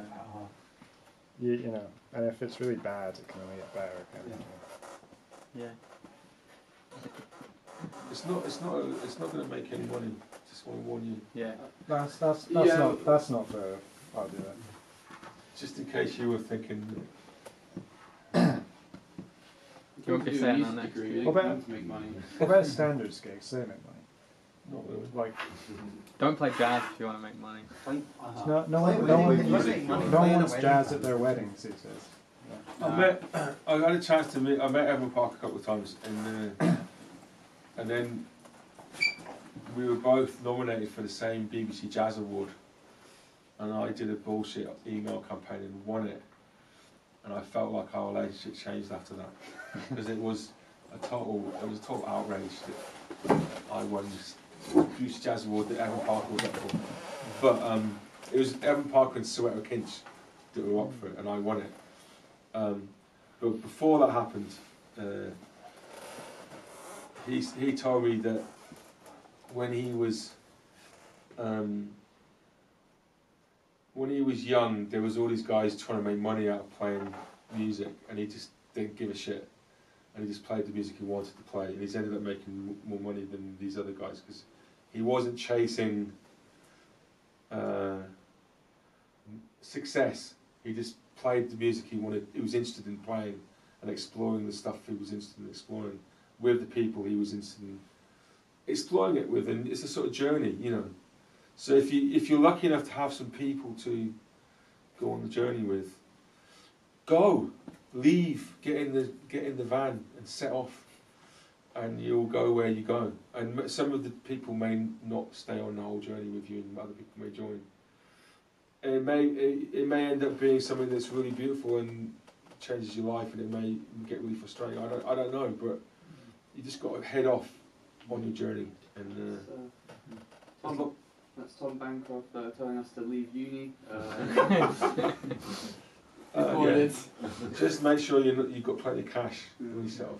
you know, and if it's really bad, it can only get better. Kind of, yeah. It's not going to make any money. Just want to warn you. Yeah. That's Yeah. not fair. I'll do that. Just in case you were thinking. You won't be do a saying music that next degree, year. you What don't about- to make money. What about standards gigs? They make money. Not really. Like Don't play jazz if you want to make money. no one wants jazz at their weddings. He says. I had a chance to meet. I met Evan Parker a couple of times, and then we were both nominated for the same BBC Jazz Award, and I did a bullshit email campaign and won it, and I felt like our relationship changed after that because it was a total outrage that I won this BBC Jazz Award that Evan Parker was up for, but it was Evan Parker and Soweto Kinch that were up for it, and I won it. But before that happened, he told me that when he was young, there was all these guys trying to make money out of playing music, and he just didn't give a shit, and he just played the music he wanted to play, and he's ended up making more money than these other guys because he wasn't chasing success. He just played the music he wanted. He was interested in playing and exploring the stuff he was interested in exploring with the people he was interested in exploring it with, and it's a sort of journey, you know. So if you're lucky enough to have some people to go on the journey with, go, leave, get in the van and set off, and you'll go where you go. And some of the people may not stay on the whole journey with you, and other people may join. It may end up being something that's really beautiful and changes your life, and it may get really frustrating. I don't know, but you just got to head off on your journey. And that's Tom Bancroft telling us to leave uni. yeah. Just make sure you've got plenty of cash when you set off.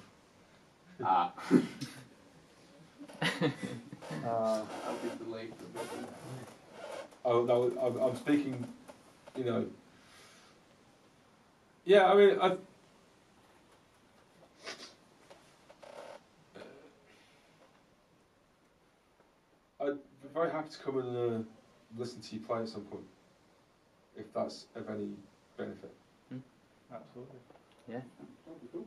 I'll give the lead. Oh no, I'm speaking. You know. Yeah, I mean, I'd be very happy to come and listen to you play at some point, if that's of any benefit. Absolutely. Yeah. That'd be cool.